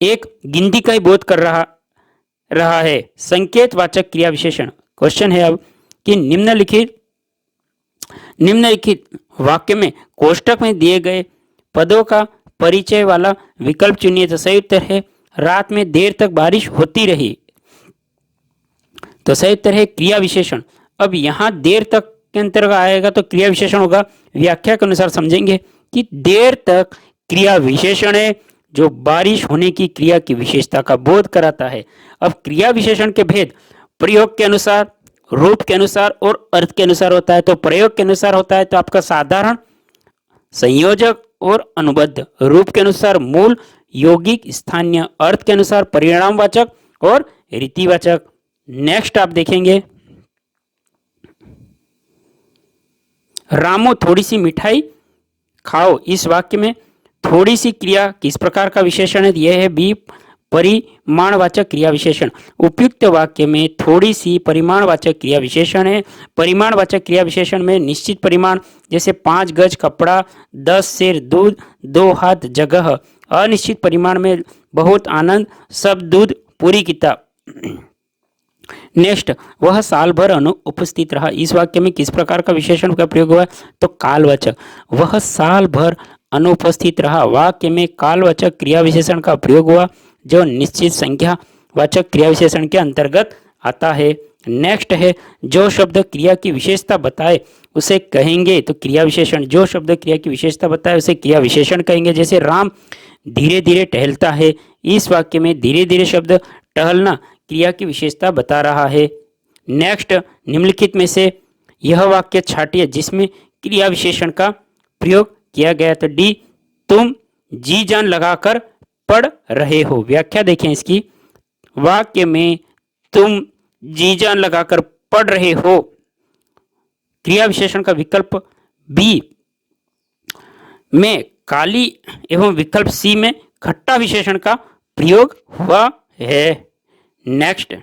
एक गिनती का ही बोध कर रहा है। संकेतवाचक क्रिया विशेषण। क्वेश्चन है अब कि निम्नलिखित वाक्य में कोष्टक में दिए गए पदों का परिचय वाला विकल्प चुनिए। तो सही उत्तर है रात में देर तक बारिश होती रही। तो सही उत्तर है क्रिया विशेषण। अब यहाँ देर तक के अंतर्गत आएगा तो क्रिया विशेषण होगा। व्याख्या के अनुसार समझेंगे कि देर तक क्रिया विशेषण है जो बारिश होने की क्रिया की विशेषता का बोध कराता है। अब क्रिया विशेषण के भेद प्रयोग के अनुसार, रूप के अनुसार और अर्थ के अनुसार होता है। तो प्रयोग के अनुसार होता है तो आपका साधारण, संयोजक और अनुबद्ध। रूप के अनुसार मूल, यौगिक, स्थानीय। अर्थ के अनुसार परिणामवाचक और रीतिवाचक। नेक्स्ट आप देखेंगे, रामो थोड़ी सी मिठाई खाओ। इस वाक्य में थोड़ी सी क्रिया किस प्रकार का विशेषण है? यह है बी, परिमाणवाचक क्रिया विशेषण। उपयुक्त वाक्य में थोड़ी सी परिमाणवाचक क्रिया विशेषण है। परिमाणवाचक क्रिया विशेषण में निश्चित परिमाण जैसे 5 गज कपड़ा, 10 सेर दूध, 2 हाथ जगह। अनिश्चित परिमाण में बहुत आनंद, सब दूध, पूरी किताब। नेक्स्ट, वह साल भर अनुपस्थित रहा। इस वाक्य में किस प्रकार का विशेषण का प्रयोग हुआ? तो कालवाचक। वह साल भर अनुपस्थित रहा। वाक्य में कालवाचक क्रिया विशेषण का प्रयोग हुआ जो निश्चित संख्या वाचक क्रिया विशेषण के अंतर्गत आता है। नेक्स्ट है, जो शब्द क्रिया की विशेषता बताए उसे कहेंगे तो क्रिया विशेषण। जो शब्द क्रिया की विशेषता बताए उसे क्रिया विशेषण कहेंगे। जैसे राम धीरे धीरे टहलता है। इस वाक्य में धीरे धीरे शब्द टहलना क्रिया की विशेषता बता रहा है। नेक्स्ट, निम्नलिखित में से यह वाक्य छाटिए जिसमें क्रिया विशेषण का प्रयोग किया गया। तो डी, तुम जी जान लगाकर पढ़ रहे हो। व्याख्या देखें इसकी। वाक्य में तुम जी जान लगाकर पढ़ रहे हो, क्रिया विशेषण का विकल्प बी में काली एवं विकल्प सी में खट्टा विशेषण का प्रयोग हुआ है। नेक्स्ट,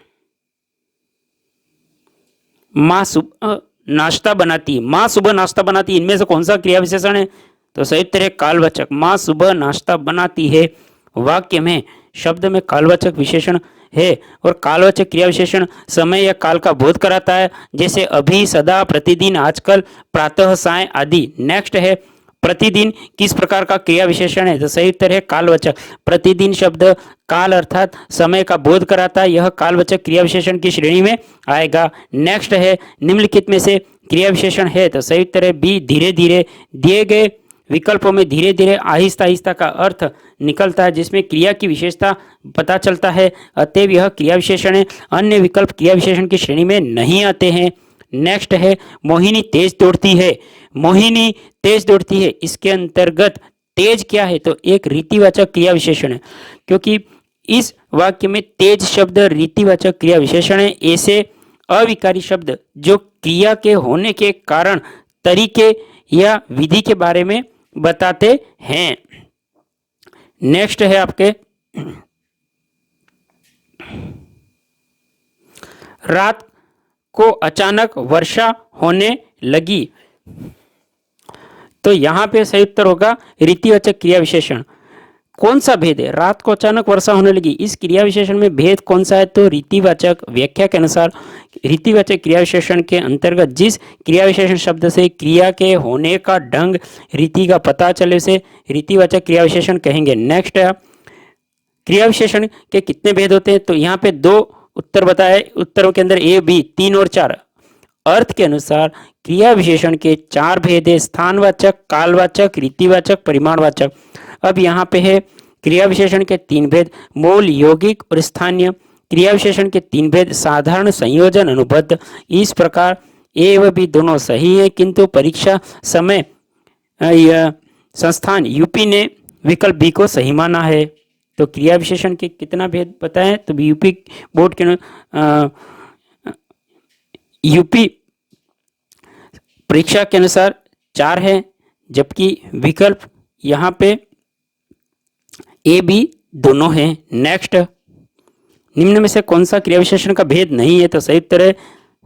माँ सुबह नाश्ता बनाती। माँ सुबह नाश्ता बनाती, इनमें से कौन सा क्रिया विशेषण है? तो सही उत्तर है कालवाचक। माँ सुबह नाश्ता बनाती है। वाक्य में शब्द में कालवाचक विशेषण है और कालवाचक क्रिया विशेषण समय या काल का बोध कराता है। जैसे अभी, सदा, प्रतिदिन, आजकल, प्रातः, साय आदि। नेक्स्ट है, प्रतिदिन किस प्रकार का क्रिया विशेषण है? तो सही उत्तर है कालवाचक। प्रतिदिन शब्द काल अर्थात समय का बोध कराता है। यह कालवाचक क्रिया विशेषण की श्रेणी में आएगा। नेक्स्ट है, निम्नलिखित में से क्रिया विशेषण है? तो सही उत्तर है बी, धीरे धीरे। दिए गए विकल्पों में धीरे धीरे, आहिस्ता आहिस्ता का अर्थ निकलता है जिसमें क्रिया की विशेषता पता चलता है, अतएव यह क्रिया विशेषण है। अन्य विकल्प क्रिया विशेषण की श्रेणी में नहीं आते हैं। नेक्स्ट है, मोहिनी तेज दौड़ती है। मोहिनी तेज दौड़ती है, इसके अंतर्गत तेज क्या है? तो एक रीतिवाचक क्रिया विशेषण है, क्योंकि इस वाक्य में तेज शब्द रीतिवाचक क्रिया विशेषण है। ऐसे अविकारी शब्द जो क्रिया के होने के कारण, तरीके या विधि के बारे में बताते हैं। नेक्स्ट है आपके, रात को अचानक वर्षा होने लगी। तो यहां पे सही उत्तर होगा रीतिवाचक क्रिया विशेषण। कौन सा भेद है? रात को अचानक वर्षा होने लगी, इस क्रिया विशेषण में भेद कौन सा है? तो रीतिवाचक। व्याख्या के अनुसार रीतिवाचक क्रिया विशेषण के अंतर्गत जिस क्रिया विशेषण शब्द से क्रिया के होने का ढंग, रीति का पता चले उसे रीतिवाचक क्रिया विशेषण कहेंगे। नेक्स्ट है, क्रिया विशेषण के कितने भेद होते हैं? तो यहाँ पे 2 उत्तर बताए, उत्तरों के अंदर ए, बी, 3 और 4। अर्थ के अनुसार क्रिया विशेषण के 4 भेद है, स्थानवाचक, कालवाचक, रीतिवाचक, परिमाणवाचक। अब यहाँ पे है क्रिया विशेषण के 3 भेद, मूल, यौगिक और स्थानीय। क्रिया विशेषण के 3 भेद, साधारण, संयोजन, अनुबद्ध। इस प्रकार ए व बी दोनों सही है, किंतु परीक्षा समय संस्थान यूपी ने विकल्प बी को सही माना है। तो क्रिया विशेषण के कितना भेद बताएं? तो यूपी बोर्ड के यूपी परीक्षा के अनुसार 4 है, जबकि विकल्प यहाँ पे ए, बी दोनों हैं। नेक्स्ट, निम्न में से कौन सा क्रिया विशेषण का भेद नहीं है? तो सही उत्तर है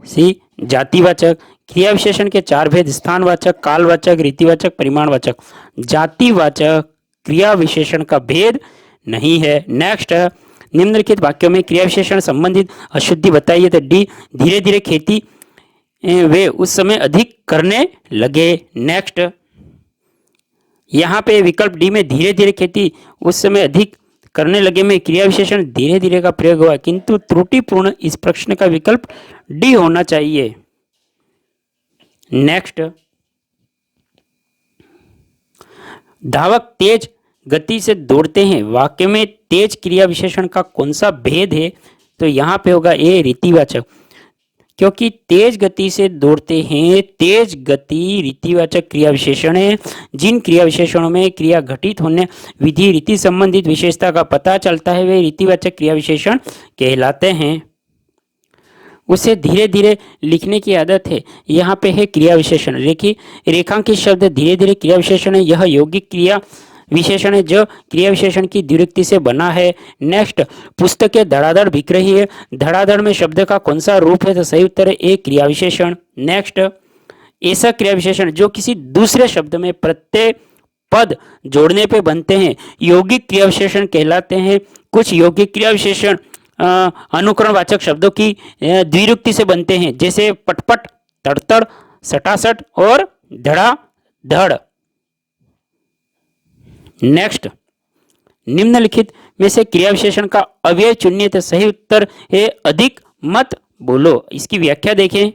सी, जातिवाचक। क्रिया विशेषण के 4 भेद, स्थानवाचक, कालवाचक, रीतिवाचक, परिमाणवाचक। जातिवाचक क्रिया विशेषण का भेद नहीं है। नेक्स्ट, निम्नलिखित वाक्यों में क्रिया विशेषण संबंधित अशुद्धि बताइए। तो डी, धीरे धीरे खेती वे उस समय अधिक करने लगे। नेक्स्ट, यहाँ पे विकल्प डी में धीरे धीरे खेती उस समय अधिक करने लगे में क्रिया विशेषण धीरे धीरे का प्रयोग हुआ, किंतु त्रुटिपूर्ण इस प्रश्न का विकल्प डी होना चाहिए। नेक्स्ट, धावक तेज गति से दौड़ते हैं, वाक्य में तेज क्रिया विशेषण का कौन सा भेद है? तो यहाँ पे होगा ए रीतिवाचक, क्योंकि तेज गति से दौड़ते हैं, तेज गति रीतिवाचक क्रिया विशेषण है। जिन क्रिया विशेषणों में क्रिया घटित होने विधि रीति संबंधित विशेषता का पता चलता है वे रीतिवाचक क्रिया विशेषण कहलाते हैं। उसे धीरे धीरे लिखने की आदत है। यहाँ पे है क्रिया विशेषण, रेखांकित शब्द धीरे धीरे क्रिया विशेषण है। यह यौगिक क्रिया विशेषण है जो क्रिया विशेषण की द्विरुक्ति से बना है। नेक्स्ट, पुस्तकें धड़ाधड़ बिक रही है, धड़ाधड़ में शब्द का कौन सा रूप है? तो सही उत्तर है ए क्रिया विशेषण। नेक्स्ट, ऐसा क्रिया विशेषण जो किसी दूसरे शब्द में प्रत्यय पद जोड़ने पे बनते हैं यौगिक क्रिया विशेषण कहलाते हैं। कुछ यौगिक क्रिया विशेषण अनुकरणवाचक शब्दों की द्विरुक्ति से बनते हैं, जैसे पटपट, तड़तड़, सटासट और धड़ाधड़। नेक्स्ट, निम्नलिखित में से क्रिया विशेषण का अव्यय चुनिए। तो सही उत्तर है अधिक मत बोलो। इसकी व्याख्या देखें।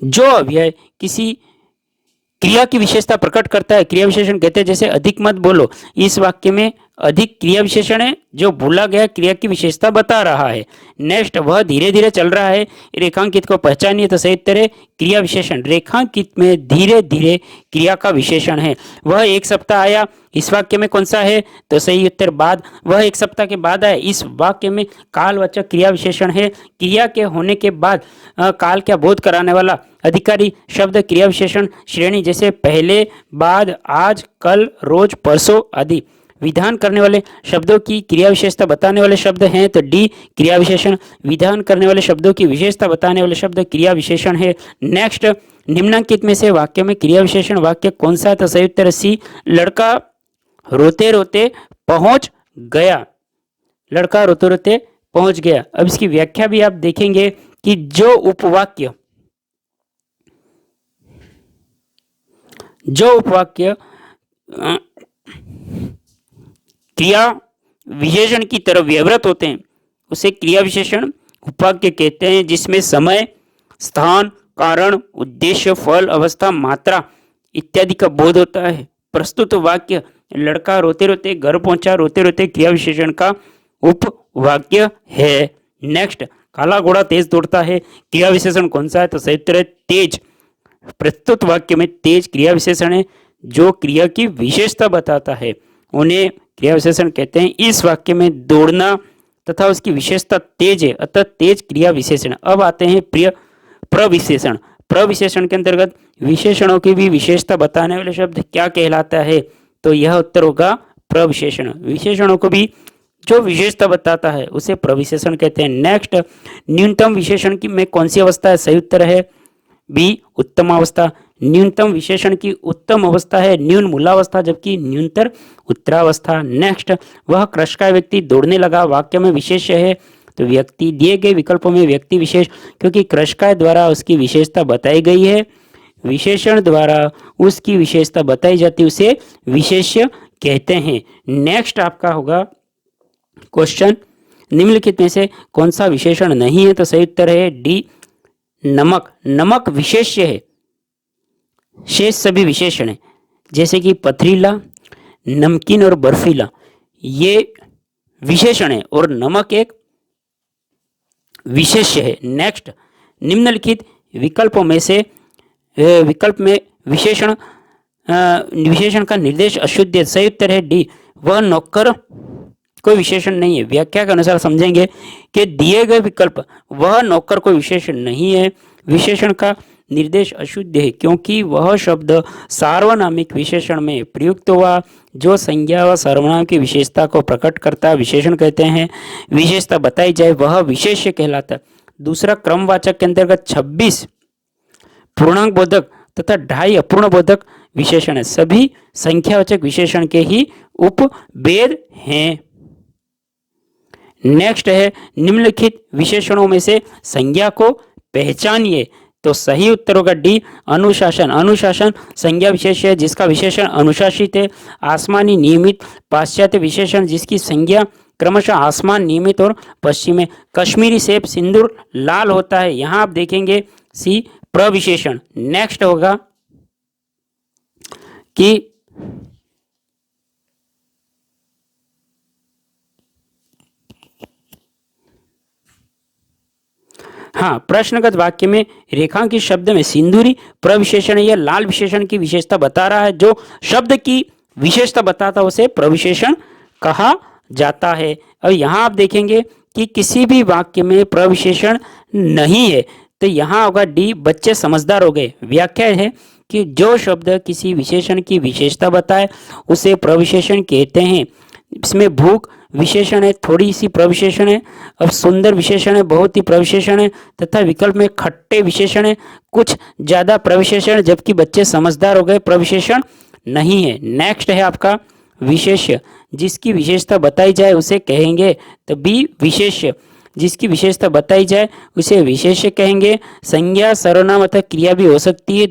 जो अव्यय किसी क्रिया की विशेषता प्रकट करता है क्रिया विशेषण कहते हैं। जैसे अधिक मत बोलो, इस वाक्य में अधिक क्रिया विशेषण है जो बोला गया क्रिया की विशेषता बता रहा है। नेक्स्ट, वह धीरे धीरे चल रहा है, रेखांकित को पहचानिए। तो सही उत्तर है क्रिया विशेषण, रेखांकित में धीरे धीरे क्रिया का विशेषण है। वह एक सप्ताह आया, इस वाक्य में कौन सा है? तो सही उत्तर बाद। वह एक सप्ताह के बाद आया, इस वाक्य में कालवाचक क्रिया विशेषण है। क्रिया के होने के बाद काल क्या बोध कराने वाला अधिकारी शब्द क्रिया विशेषण श्रेणी, जैसे पहले, बाद, आज, कल, रोज, परसों आदि। विधान करने वाले शब्दों की क्रिया विशेषता बताने वाले शब्द हैं तो डी क्रिया विशेषण। विधान करने वाले शब्दों की विशेषता बताने वाले शब्द क्रिया विशेषण है। नेक्स्ट, निम्नलिखित में से वाक्य में क्रिया विशेषण वाक्य कौन सा? तो सही उत्तर सी, लड़का रोते रोते पहुंच गया। लड़का रोते रोते पहुंच गया। अब इसकी व्याख्या भी आप देखेंगे कि जो उपवाक्य क्रिया विशेषण की तरफ व्यवहृत होते हैं उसे क्रिया विशेषण उपवाक्य कहते हैं, जिसमें समय, स्थान, कारण, उद्देश्य, फल, अवस्था, मात्रा इत्यादि का बोध होता है। प्रस्तुत वाक्य लड़का रोते रोते घर पहुंचा, रोते रोते क्रिया विशेषण का उपवाक्य है। नेक्स्ट, काला घोड़ा तेज दौड़ता है, क्रिया विशेषण कौन सा है? तो सही उत्तर है तेज। प्रस्तुत वाक्य में तेज क्रिया विशेषण है जो क्रिया की विशेषता बताता है, उन्हें क्रिया विशेषण कहते हैं। इस वाक्य में दौड़ना तथा उसकी विशेषता तेज है, अतः तेज क्रिया विशेषण। अब आते हैं प्रविशेषण। प्रविशेषण के अंतर्गत विशेषणों की भी विशेषता बताने वाले शब्द क्या कहलाता है? तो यह उत्तर होगा प्रविशेषण। विशेषणों को भी जो विशेषता बताता है उसे प्रविशेषण कहते हैं। नेक्स्ट, न्यूनतम विशेषण की में कौन सी अवस्था है? सही उत्तर है बी उत्तम अवस्था। न्यूनतम विशेषण की उत्तम अवस्था है न्यून मूलावस्था, जबकि न्यूनतर उत्तरावस्था। नेक्स्ट, वह कृषकाय व्यक्ति दौड़ने लगा, वाक्य में विशेष्य है तो व्यक्ति, दिए गए विकल्पों में व्यक्ति विशेष, क्योंकि कृषकाय द्वारा उसकी विशेषता बताई गई है, विशेषण द्वारा उसकी विशेषता बताई जाती है, उसे विशेष्य कहते हैं। नेक्स्ट आपका होगा क्वेश्चन, निम्नलिखित में से कौन सा विशेषण नहीं है? तो सही उत्तर है डी नमक। नमक विशेष्य है, शेष सभी विशेषण है, जैसे कि पथरीला, नमकीन और बर्फीला, ये विशेषण है और नमक एक विशेष्य है। नेक्स्ट, निम्नलिखित विकल्पों में से विकल्प में विशेषण का निर्देश अशुद्ध है। सही उत्तर है डी, वह नौकर कोई विशेषण नहीं है। व्याख्या के अनुसार समझेंगे कि दिए गए विकल्प वह नौकर कोई विशेषण नहीं है, विशेषण का निर्देश अशुद्ध है क्योंकि वह शब्द सार्वनामिक विशेषण में प्रयुक्त हुआ जो संज्ञा व सर्वनाम की विशेषता को प्रकट करता विशेषण कहते हैं। विशेषता बताई जाए वह विशेष्य कहलाता है। दूसरा, क्रमवाचक के अंतर्गत 26 पूर्णांक बोधक तथा 2.5 अपूर्ण बोधक विशेषण है, सभी संख्यावाचक विशेषण के ही उपभेद हैं। नेक्स्ट है, निम्नलिखित विशेषणों में से संज्ञा को पहचानिए। तो सही उत्तर होगा डी अनुशासन। अनुशासन संज्ञा विशेष है जिसका विशेषण अनुशासित है। आसमानी नियमित, पाश्चात्य विशेषण जिसकी संज्ञा क्रमशः आसमान नियमित और पश्चिम है। कश्मीरी सेब सिंदूर लाल होता है, यहां आप देखेंगे सी प्रविशेषण। नेक्स्ट होगा कि हाँ, प्रश्नगत वाक्य में रेखांकित शब्द में सिंदूरी प्रविशेषण या लाल विशेषण की विशेषता बता रहा है। जो शब्द की विशेषता बताता है उसे प्रविशेषण कहा जाता है। और यहाँ आप देखेंगे कि किसी भी वाक्य में प्रविशेषण नहीं है, तो यहाँ होगा डी बच्चे समझदार हो गए। व्याख्या है कि जो शब्द किसी विशेषण की विशेषता बताए उसे प्रविशेषण कहते हैं। इसमें भूख विशेषण है, थोड़ी सी प्रविशेषण है। अब सुंदर विशेषण है, बहुत ही प्रविशेषण है। तथा विकल्प में खट्टे विशेषण है, कुछ ज्यादा प्रविशेषण, जबकि बच्चे समझदार हो गए प्रविशेषण नहीं है। नेक्स्ट है आपका विशेष्य। जिसकी विशेषता बताई जाए उसे कहेंगे तो बी विशेष्य। जिसकी विशेषता बताई जाए उसे विशेष्य कहेंगे। संज्ञा सर्वनाम अथवा क्रिया भी हो सकती है।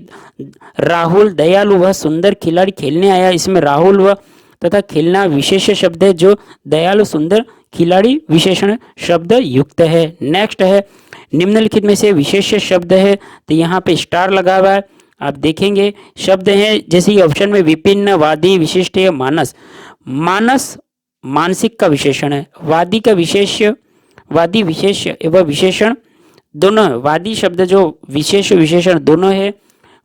राहुल दयालु वह सुंदर खिलाड़ी खेलने आया, इसमें राहुल वह तथा खेलना विशेष्य शब्द है, जो दयालु सुंदर खिलाड़ी विशेषण शब्द युक्त है। नेक्स्ट है निम्नलिखित में से विशेष्य शब्द है, तो यहाँ पे स्टार लगा हुआ है। आप देखेंगे शब्द हैं जैसे ऑप्शन में विपिन्न, वादी, विशिष्ट या मानस। मानस मानसिक का विशेषण है। वादी का विशेष्य, वादी विशेष्य एवं विशेषण दोनों है। वादी शब्द जो विशेष विशेषण दोनों है।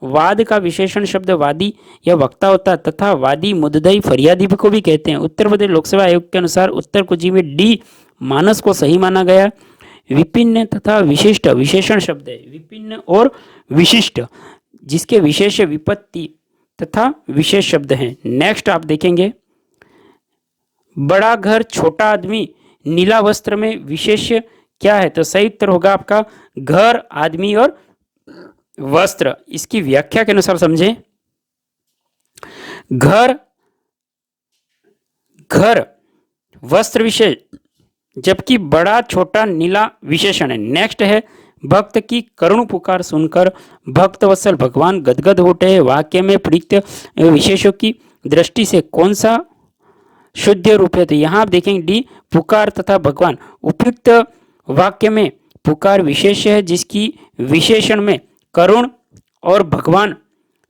वाद का विशेषण शब्द वादी या वक्ता होता है तथा वादी मुद्दई फरियादी को भी कहते हैं। उत्तर प्रदेश लोकसेवा आयोग के अनुसार उत्तर कुची में डी मानस को सही माना गया। विपिन्न तथा विशिष्ट विशेषण शब्द है। विपिन्न और विशिष्ट जिसके विशेष विपत्ति तथा विशेष शब्द हैं। नेक्स्ट आप देखेंगे बड़ा घर छोटा आदमी नीला वस्त्र में विशेष्य क्या है, तो सही उत्तर होगा आपका घर, आदमी और वस्त्र। इसकी व्याख्या के अनुसार समझें। घर घर वस्त्र विशेष, जबकि बड़ा छोटा नीला विशेषण है। नेक्स्ट है भक्त की करुण पुकार सुनकर भक्त वत्सल भगवान गदगद उठे। वाक्य में प्रयुक्त विशेषों की दृष्टि से कौन सा शुद्ध रूप है, तो यहाँ आप देखेंगे डी पुकार तथा भगवान। उपयुक्त वाक्य में पुकार विशेष है जिसकी विशेषण में करुण और भगवान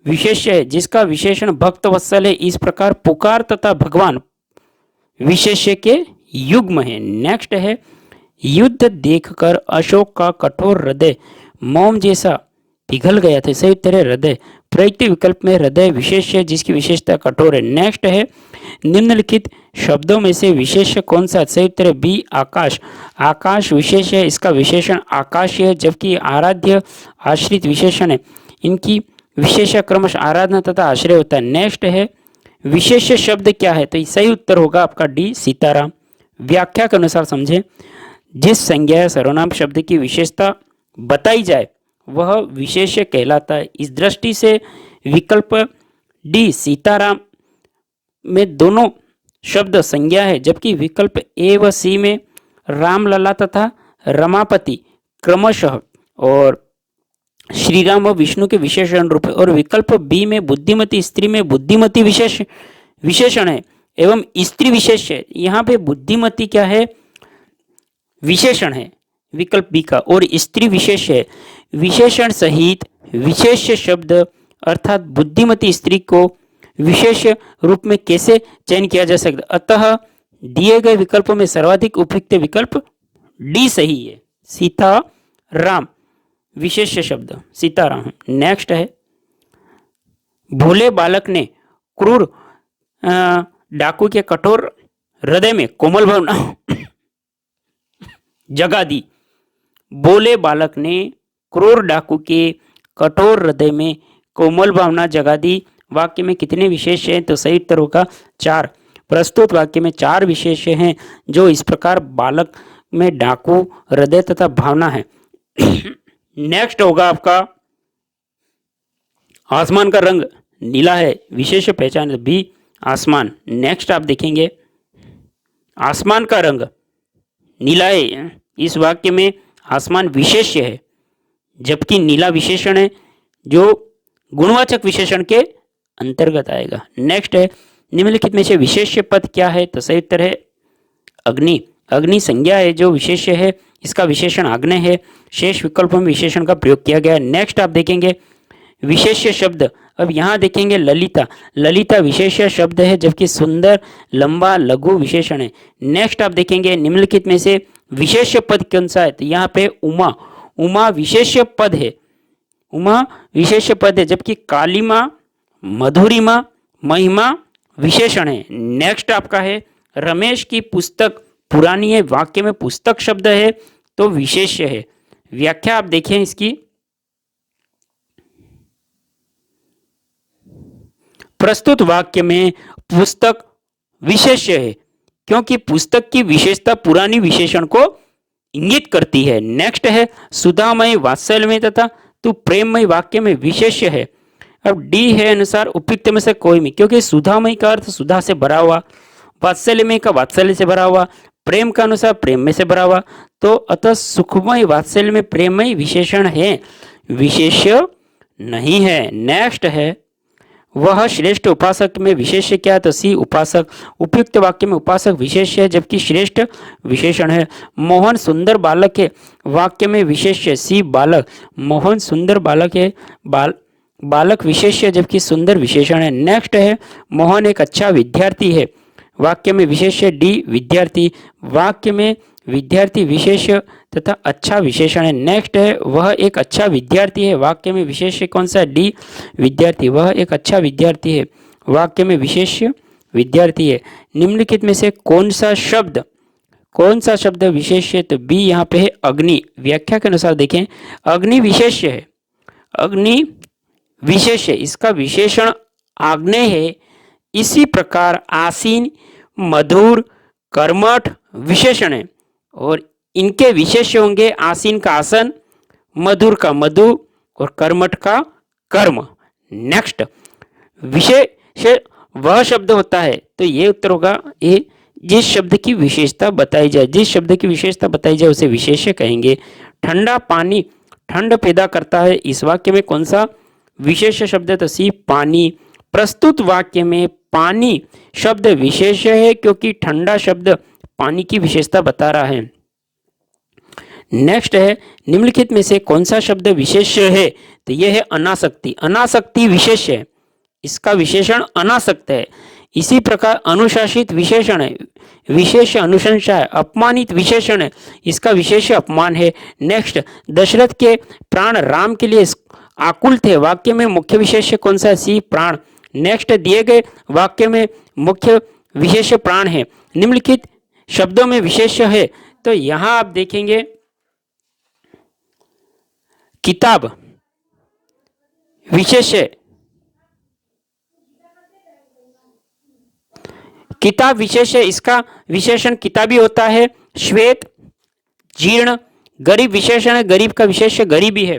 विशेष है जिसका विशेषण भक्त वत्सल है। इस प्रकार पुकार तथा भगवान विशेष्य के युग्म है। नेक्स्ट है युद्ध देखकर अशोक का कठोर हृदय मोम जैसा पिघल गया था, सही उत्तर है हृदय। प्रयुक्त विकल्प में हृदय विशेष है जिसकी विशेषता कठोर है। नेक्स्ट है निम्नलिखित शब्दों में से विशेष्य कौन सा, सही उत्तर है बी आकाश। आकाश विशेष है, इसका विशेषण आकाश है, जबकि आराध्य आश्रित विशेषण है। इनकी विशेष क्रमश आराधना तथा आश्रय होता है। नेक्स्ट है विशेष शब्द क्या है, तो सही उत्तर होगा आपका डी सीताराम। व्याख्या के अनुसार समझें। जिस संज्ञा या सर्वनाम शब्द की विशेषता बताई जाए वह विशेष्य कहलाता है। इस दृष्टि से विकल्प डी सीताराम में दोनों शब्द संज्ञा है, जबकि विकल्प ए व सी में रामलला तथा रमापति क्रमशः और श्री राम व विष्णु के विशेषण रूप है। और विकल्प बी में बुद्धिमती स्त्री में बुद्धिमती विशेषण है एवं स्त्री विशेष है। यहाँ पे बुद्धिमती क्या है, विशेषण है विकल्प बी का, और स्त्री विशेष है। विशेषण सहित विशेष शब्द अर्थात बुद्धिमती स्त्री को विशेष रूप में कैसे चयन किया जा सकता, अतः दिए गए विकल्पों में सर्वाधिक उपयुक्त विकल्प डी सही है, सीता राम विशेष शब्द सीताराम। नेक्स्ट है भोले बालक ने क्रूर डाकू के कठोर हृदय में कोमल भावना जगा दी। भोले बालक ने क्रूर डाकू के कठोर हृदय में कोमल भावना जगा दी। वाक्य में कितने विशेष हैं, तो सही उत्तर होगा 4। प्रस्तुत वाक्य में 4 विशेष हैं जो इस प्रकार बालक में डाकू हृदय तथा भावना है। नेक्स्ट होगा आपका आसमान का रंग नीला है, विशेष पहचान भी आसमान। नेक्स्ट आप देखेंगे आसमान का रंग नीला है, इस वाक्य में आसमान विशेष्य है जबकि नीला विशेषण है जो गुणवाचक विशेषण के अंतर्गत आएगा। नेक्स्ट है निम्नलिखित में से विशेष्य पद क्या है? तो सही उत्तर है अग्नि। अग्नि संज्ञा है जो विशेष्य है, इसका विशेषण आग्नेय है। शेष विकल्पों में विशेषण का प्रयोग किया गया है। नेक्स्ट आप देखेंगे विशेष्य शब्द। अब यहाँ देखेंगे ललिता। ललिता विशेष्य शब्द है जबकि सुंदर लंबा लघु विशेषण है। नेक्स्ट आप देखेंगे निम्नलिखित में से विशेष्य पद कौन सा है? तो यहाँ पे उमा। उमा विशेष्य पद है। उमा विशेष्य पद है जबकि कालिमा मधुरिमा महिमा विशेषण है। नेक्स्ट आपका है रमेश की पुस्तक पुरानी है, वाक्य में पुस्तक शब्द है तो विशेष्य है। व्याख्या आप देखें इसकी। प्रस्तुत वाक्य में पुस्तक विशेष्य है क्योंकि पुस्तक की विशेषता पुरानी विशेषण को इंगित करती है। नेक्स्ट है सुधामय वात्सल्यमय तथा तू प्रेममय वाक्य में विशेष्य है। अब डी है अनुसार उपयुक्त में से कोई भी, क्योंकि सुधामय का अर्थ सुधा से भरा हुआ, वात्सल्यमय का वात्सल्य से भरा हुआ, प्रेम का अनुसार प्रेम में से भरा हुआ, तो अतः सुखमय वात्सल्य में प्रेममय विशेषण है, विशेष्य नहीं है। नेक्स्ट है वह श्रेष्ठ उपासक में विशेष्य क्या? तो सी उपासक। उपयुक्त वाक्य में उपासक विशेष्य है जबकि श्रेष्ठ विशेषण है। मोहन सुंदर बालक है, वाक्य में विशेष्य सी बालक। मोहन सुंदर बालक है, बालक विशेष्य जबकि सुंदर विशेषण है। नेक्स्ट है मोहन एक अच्छा विद्यार्थी है, वाक्य में विशेष्य डी विद्यार्थी। वाक्य में विद्यार्थी विशेष्य तथा अच्छा विशेषण है। नेक्स्ट है वह एक अच्छा विद्यार्थी है, वाक्य में विशेष्य कौन सा? डी विद्यार्थी। वह एक अच्छा विद्यार्थी है, वाक्य में विशेष्य विद्यार्थी है। निम्नलिखित में से कौन सा शब्द विशेष्य? तो बी यहाँ पे है अग्नि। व्याख्या के अनुसार देखें अग्नि विशेष्य है, अग्नि विशेष्य, इसका विशेषण आग्नेय है। इसी प्रकार आसीन मधुर कर्मठ विशेषण है और इनके विशेष्य होंगे आसीन का आसन, मधुर का मधु और कर्मठ का कर्म। नेक्स्ट विशेष वह शब्द होता है, तो ये उत्तर होगा ए। जिस शब्द की विशेषता बताई जाए, जिस शब्द की विशेषता बताई जाए उसे विशेष्य कहेंगे। ठंडा पानी ठंड पैदा करता है, इस वाक्य में कौन सा विशेष शब्द है? तो सी पानी। प्रस्तुत वाक्य में पानी शब्द विशेष्य है क्योंकि ठंडा शब्द पानी की विशेषता बता रहा है। नेक्स्ट है निम्नलिखित में से कौन सा शब्द विशेष्य है? तो यह है अनासक्ति। अनासक्ति विशेष्य है, इसका विशेषण अनासक्त है। इसी प्रकार अनुशासित विशेषण है, विशेष अनुशंसा है। अपमानित विशेषण है, इसका विशेष अपमान है। नेक्स्ट दशरथ के प्राण राम के लिए आकुल थे, वाक्य में मुख्य विशेष्य कौन सा? सी प्राण। नेक्स्ट दिए गए वाक्य में मुख्य विशेष प्राण है, निम्नलिखित शब्दों में विशेष्य है। तो यहां आप देखेंगे किताब विशेष्य, किताब विशेष है, इसका विशेषण किताबी होता है। श्वेत जीर्ण गरीब विशेषण है, गरीब का विशेष्य गरीबी है।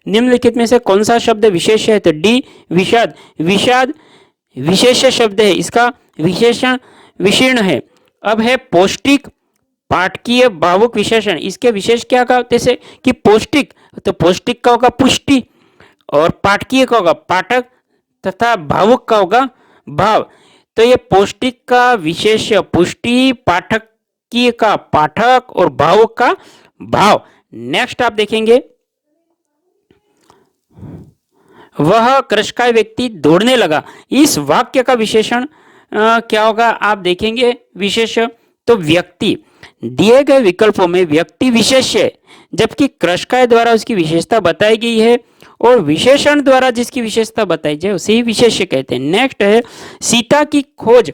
निम्नलिखित में से कौन सा शब्द विशेष है? तो डी विषाद। विषाद विशेष शब्द है, इसका विशेषण विशीर्ण है। अब है पौष्टिक पाठकीय भावुक विशेषण, इसके विशेष क्या का? जैसे कि पौष्टिक, तो पौष्टिक का होगा पुष्टि और पाठकीय का होगा पाठक तथा भावुक का होगा भाव। तो ये पौष्टिक का विशेष पुष्टि, पाठकीय का पाठक और भावुक का भाव। नेक्स्ट आप देखेंगे वह कृषकाय व्यक्ति दौड़ने लगा, इस वाक्य का विशेषण क्या होगा? आप देखेंगे विशेष तो व्यक्ति। दिए गए विकल्पों में व्यक्ति विशेष है जबकि कृषकाय द्वारा उसकी विशेषता बताई गई है और विशेषण द्वारा जिसकी विशेषता बताई जाए उसे ही विशेष्य कहते हैं। नेक्स्ट है सीता की खोज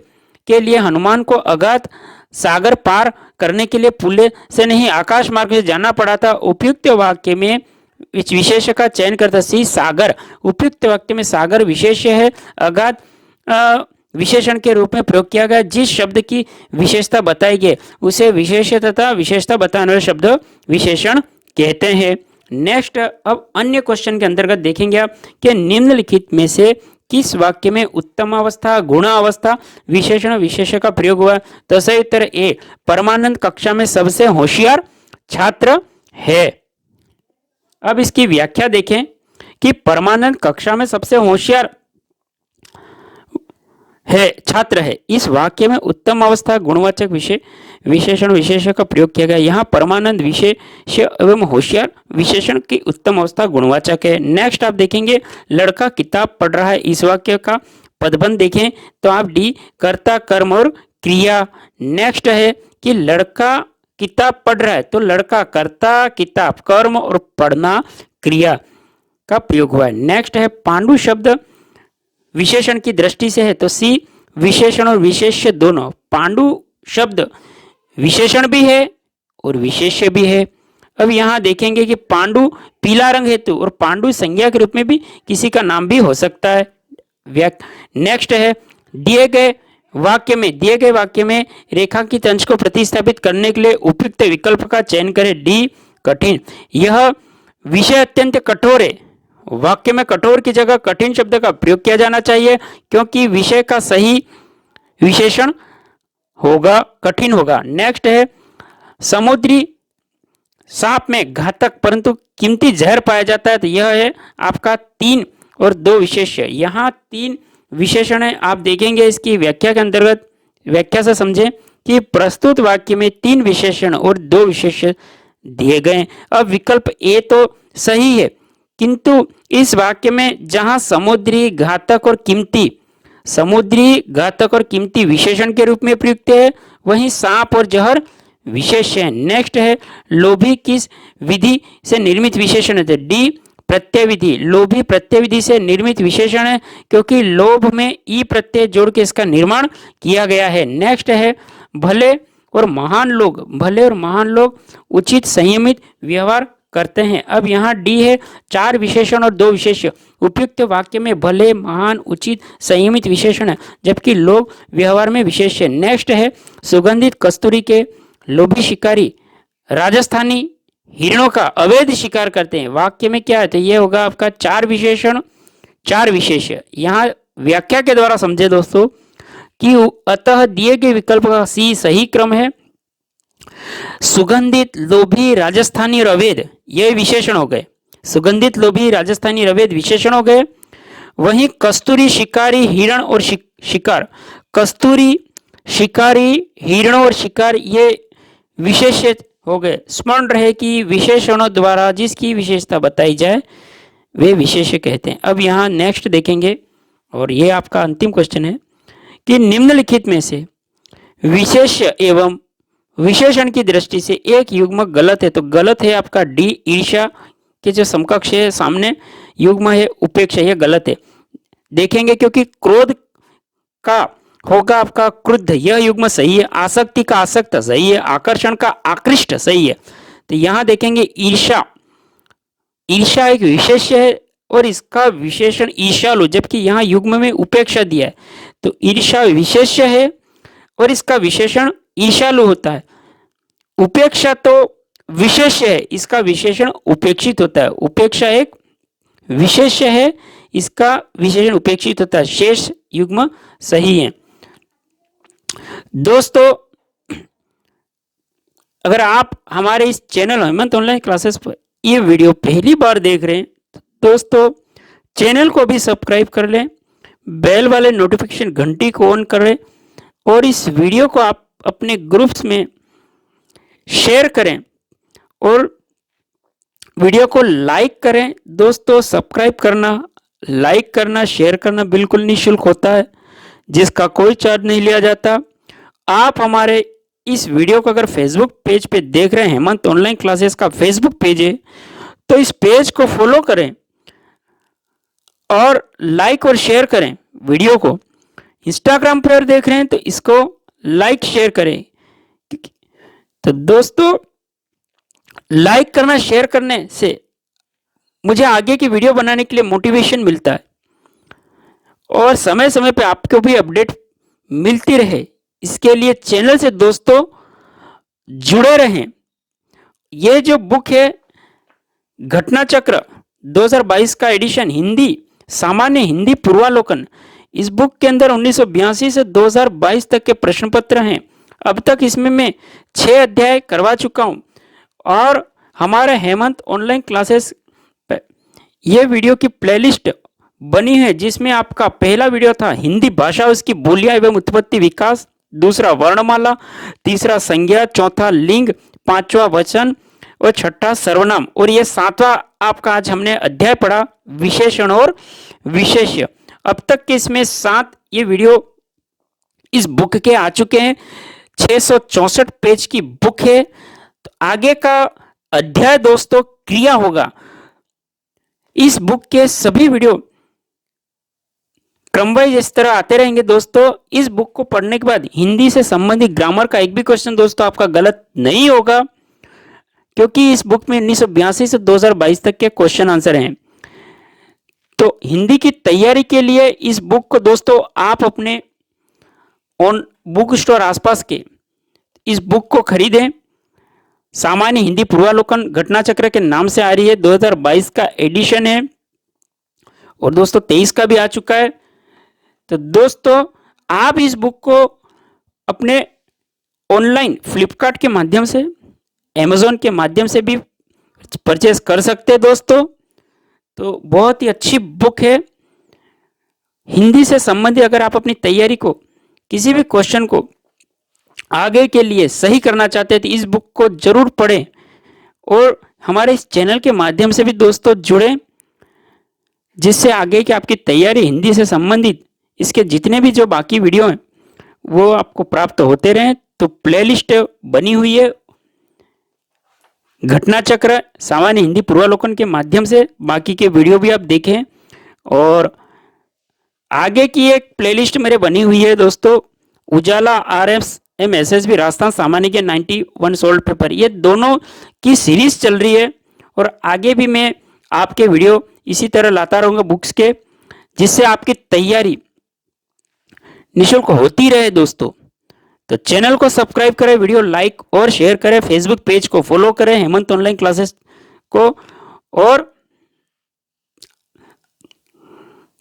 के लिए हनुमान को अगाध सागर पार करने के लिए पुल से नहीं आकाश मार्ग से जाना पड़ा था। उपयुक्त वाक्य में विशेष्य का चयन करता सी सागर। उपयुक्त वाक्य में सागर विशेष्य है, अगाध विशेषण के रूप में प्रयोग किया गया। जिस शब्द की विशेषता बताई गई उसे विशेष्य तथा विशेषता बताने वाले शब्द विशेषण कहते हैं। नेक्स्ट अब अन्य क्वेश्चन के अंतर्गत देखेंगे आप कि निम्नलिखित में से किस वाक्य में उत्तमावस्था गुणावस्था विशेषण विशेष्य का प्रयोग हुआ? तो सही उत्तर ए, परमानंद कक्षा में सबसे होशियार छात्र है। अब इसकी व्याख्या देखें कि परमानंद कक्षा में सबसे होशियार है छात्र है। इस वाक्य में उत्तम अवस्था गुणवाचक विशेषण विशेषण का प्रयोग किया गया। यहाँ परमानंद विशेष एवं होशियार विशेषण की उत्तम अवस्था गुणवाचक है। नेक्स्ट आप देखेंगे लड़का किताब पढ़ रहा है। इस वाक्य का पदबंध देखें तो आप डी कर्ता कर्म और क्रिया। नेक्स्ट है कि लड़का किताब पढ़ रहा है तो लड़का कर्ता किताब कर्म और पढ़ना क्रिया का प्रयोग हुआ है। नेक्स्ट है पांडु शब्द विशेषण की दृष्टि से है तो सी विशेषण और विशेष्य दोनों। पांडु शब्द विशेषण भी है और विशेष्य भी है। अब यहाँ देखेंगे कि पांडु पीला रंग हेतु और पांडु संज्ञा के रूप में भी किसी का नाम भी हो सकता है। नेक्स्ट है दिए गए वाक्य में रेखांकित अंश को प्रतिस्थापित करने के लिए उपयुक्त विकल्प का चयन करें। डी कठिन। यह विषय अत्यंत कठोर है। वाक्य में कठोर की जगह कठिन शब्द का प्रयोग किया जाना चाहिए क्योंकि विषय का सही विशेषण होगा कठिन होगा। नेक्स्ट है समुद्री सांप में घातक परंतु कीमती जहर पाया जाता है तो यह है आपका 3 और 2 विशेष्य। यहाँ 3 विशेषण है। आप देखेंगे इसकी व्याख्या के अंतर्गत व्याख्या से समझें कि प्रस्तुत वाक्य में 3 विशेषण और 2 विशेष्य दिए गए। अब विकल्प ए तो सही है किंतु इस वाक्य में जहां समुद्री घातक और कीमती विशेषण के रूप में प्रयुक्त है वहीं सांप और जहर विशेष्य है। नेक्स्ट है लोभी किस विधि से निर्मित विशेषण है। डी प्रत्यय विधि। लोभी प्रत्यय विधि से निर्मित विशेषण है क्योंकि लोभ में ई प्रत्यय जोड़ के इसका निर्माण किया गया है। नेक्स्ट है भले और महान लोग उचित संयमित व्यवहार करते हैं। अब यहाँ डी है 4 विशेषण और 2 विशेष्य। उपयुक्त वाक्य में भले महान उचित संयमित विशेषण है जबकि लोग व्यवहार में विशेष है। नेक्स्ट है सुगंधित कस्तूरी के लोभी शिकारी राजस्थानी हिरणों का अवैध शिकार करते हैं। वाक्य में क्या है तो ये होगा आपका 4 विशेषण 4 विशेष्य। यहाँ व्याख्या के द्वारा समझे दोस्तों कि अतः दिए गए विकल्प का सी सही क्रम है। सुगंधित लोभी राजस्थानी और अवैध ये विशेषण हो गए। सुगंधित लोभी राजस्थानी अवैध विशेषण हो गए। वहीं कस्तूरी शिकारी हिरण और शिकार कस्तूरी शिकारी हिरण और शिकार ये विशेषित हो गए। स्मरण रहे कि विशेषणों द्वारा जिसकी विशेषता बताई जाए वे विशेष्य कहते हैं। अब यहाँ नेक्स्ट देखेंगे और ये आपका अंतिम क्वेश्चन है कि निम्नलिखित में से विशेष्य एवं विशेषण की दृष्टि से एक युग्म गलत है तो गलत है आपका डी ईर्ष्या के जो समकक्ष है सामने युग्म है उपेक्षा ये गलत है। देखेंगे क्योंकि क्रोध का होगा आपका क्रुद्ध यह युग्म सही है। आसक्ति का आसक्त सही है। आकर्षण का आकृष्ट सही है। तो यहाँ देखेंगे ईर्ष्या एक विशेष्य है और इसका विशेषण ईर्ष्यालु जबकि यहाँ युग्म में उपेक्षा दिया है तो ईर्ष्या विशेष्य है और इसका विशेषण ईर्ष्यालु होता है। उपेक्षा तो विशेष्य है इसका विशेषण उपेक्षित होता है। उपेक्षा एक विशेष्य है इसका विशेषण उपेक्षित होता है। शेष युग्म सही है। दोस्तों अगर आप हमारे इस चैनल हेमंत ऑनलाइन क्लासेस पर ये वीडियो पहली बार देख रहे हैं तो दोस्तों चैनल को भी सब्सक्राइब कर लें, बेल वाले नोटिफिकेशन घंटी को ऑन कर लें और इस वीडियो को आप अपने ग्रुप्स में शेयर करें और वीडियो को लाइक करें। दोस्तों सब्सक्राइब करना, लाइक करना, शेयर करना बिल्कुल निःशुल्क होता है जिसका कोई चार्ज नहीं लिया जाता। आप हमारे इस वीडियो को अगर फेसबुक पेज पे देख रहे हैं, हेमंत ऑनलाइन क्लासेस का फेसबुक पेज है, तो इस पेज को फॉलो करें और लाइक और शेयर करें वीडियो को। इंस्टाग्राम पर देख रहे हैं तो इसको लाइक शेयर करें। तो दोस्तों लाइक करना शेयर करने से मुझे आगे की वीडियो बनाने के लिए मोटिवेशन मिलता है और समय समय पे आपको भी अपडेट मिलती रहे, इसके लिए चैनल से दोस्तों जुड़े रहें। ये जो बुक है घटना चक्र 2022 का एडिशन हिंदी सामान्य हिंदी पूर्वालोकन, इस बुक के अंदर 1982 से 2022 तक के प्रश्न पत्र हैं। अब तक इसमें मैं 6 अध्याय करवा चुका हूं और हमारे हेमंत ऑनलाइन क्लासेस ये वीडियो की प्लेलिस्ट बनी है जिसमें आपका पहला वीडियो था हिंदी भाषा उसकी बोलियां एवं उत्पत्ति विकास, दूसरा वर्णमाला, तीसरा संज्ञा, चौथा लिंग, पांचवा वचन और छठा सर्वनाम, और ये सातवां आपका आज हमने अध्याय पढ़ा विशेषण और विशेष्य। अब तक के इसमें 7 ये वीडियो इस बुक के आ चुके हैं। 664 पेज की बुक है। तो आगे का अध्याय दोस्तों क्रिया होगा। इस बुक के सभी वीडियो क्रमवाइज इस तरह आते रहेंगे दोस्तों। इस बुक को पढ़ने के बाद हिंदी से संबंधित ग्रामर का एक भी क्वेश्चन दोस्तों आपका गलत नहीं होगा, क्योंकि इस बुक में 1982 से 2022 तक के क्वेश्चन आंसर हैं। तो हिंदी की तैयारी के लिए इस बुक को दोस्तों आप अपने ऑन बुक स्टोर आसपास के इस बुक को खरीदें। सामान्य हिंदी पूर्वालोकन घटना चक्र के नाम से आ रही है। 2022 का एडिशन है और दोस्तों 23 का भी आ चुका है। तो दोस्तों आप इस बुक को अपने ऑनलाइन फ्लिपकार्ट के माध्यम से, अमेजोन के माध्यम से भी परचेज कर सकते हैं दोस्तों। तो बहुत ही अच्छी बुक है। हिंदी से संबंधित अगर आप अपनी तैयारी को, किसी भी क्वेश्चन को आगे के लिए सही करना चाहते हैं तो इस बुक को जरूर पढ़ें और हमारे इस चैनल के माध्यम से भी दोस्तों जुड़ें, जिससे आगे की आपकी तैयारी हिंदी से संबंधित इसके जितने भी जो बाकी वीडियो हैं वो आपको प्राप्त होते रहें। तो प्लेलिस्ट बनी हुई है घटना चक्र सामान्य हिंदी पूर्वालोकन के माध्यम से, बाकी के वीडियो भी आप देखें। और आगे की एक प्लेलिस्ट मेरे बनी हुई है दोस्तों, उजाला RSM SSB राजस्थान सामान्य के 91 सोल्ड पेपर, ये दोनों की सीरीज चल रही है और आगे भी मैं आपके वीडियो इसी तरह लाता रहूंगा बुक्स के, जिससे आपकी तैयारी निःशुल्क होती रहे दोस्तों। तो चैनल को सब्सक्राइब करें, वीडियो लाइक और शेयर करें, फेसबुक पेज को फॉलो करें हेमंत ऑनलाइन क्लासेस को। और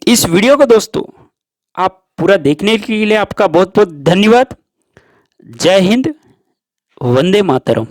इस वीडियो को दोस्तों आप पूरा देखने के लिए आपका बहुत बहुत धन्यवाद। जय हिंद, वंदे मातरम।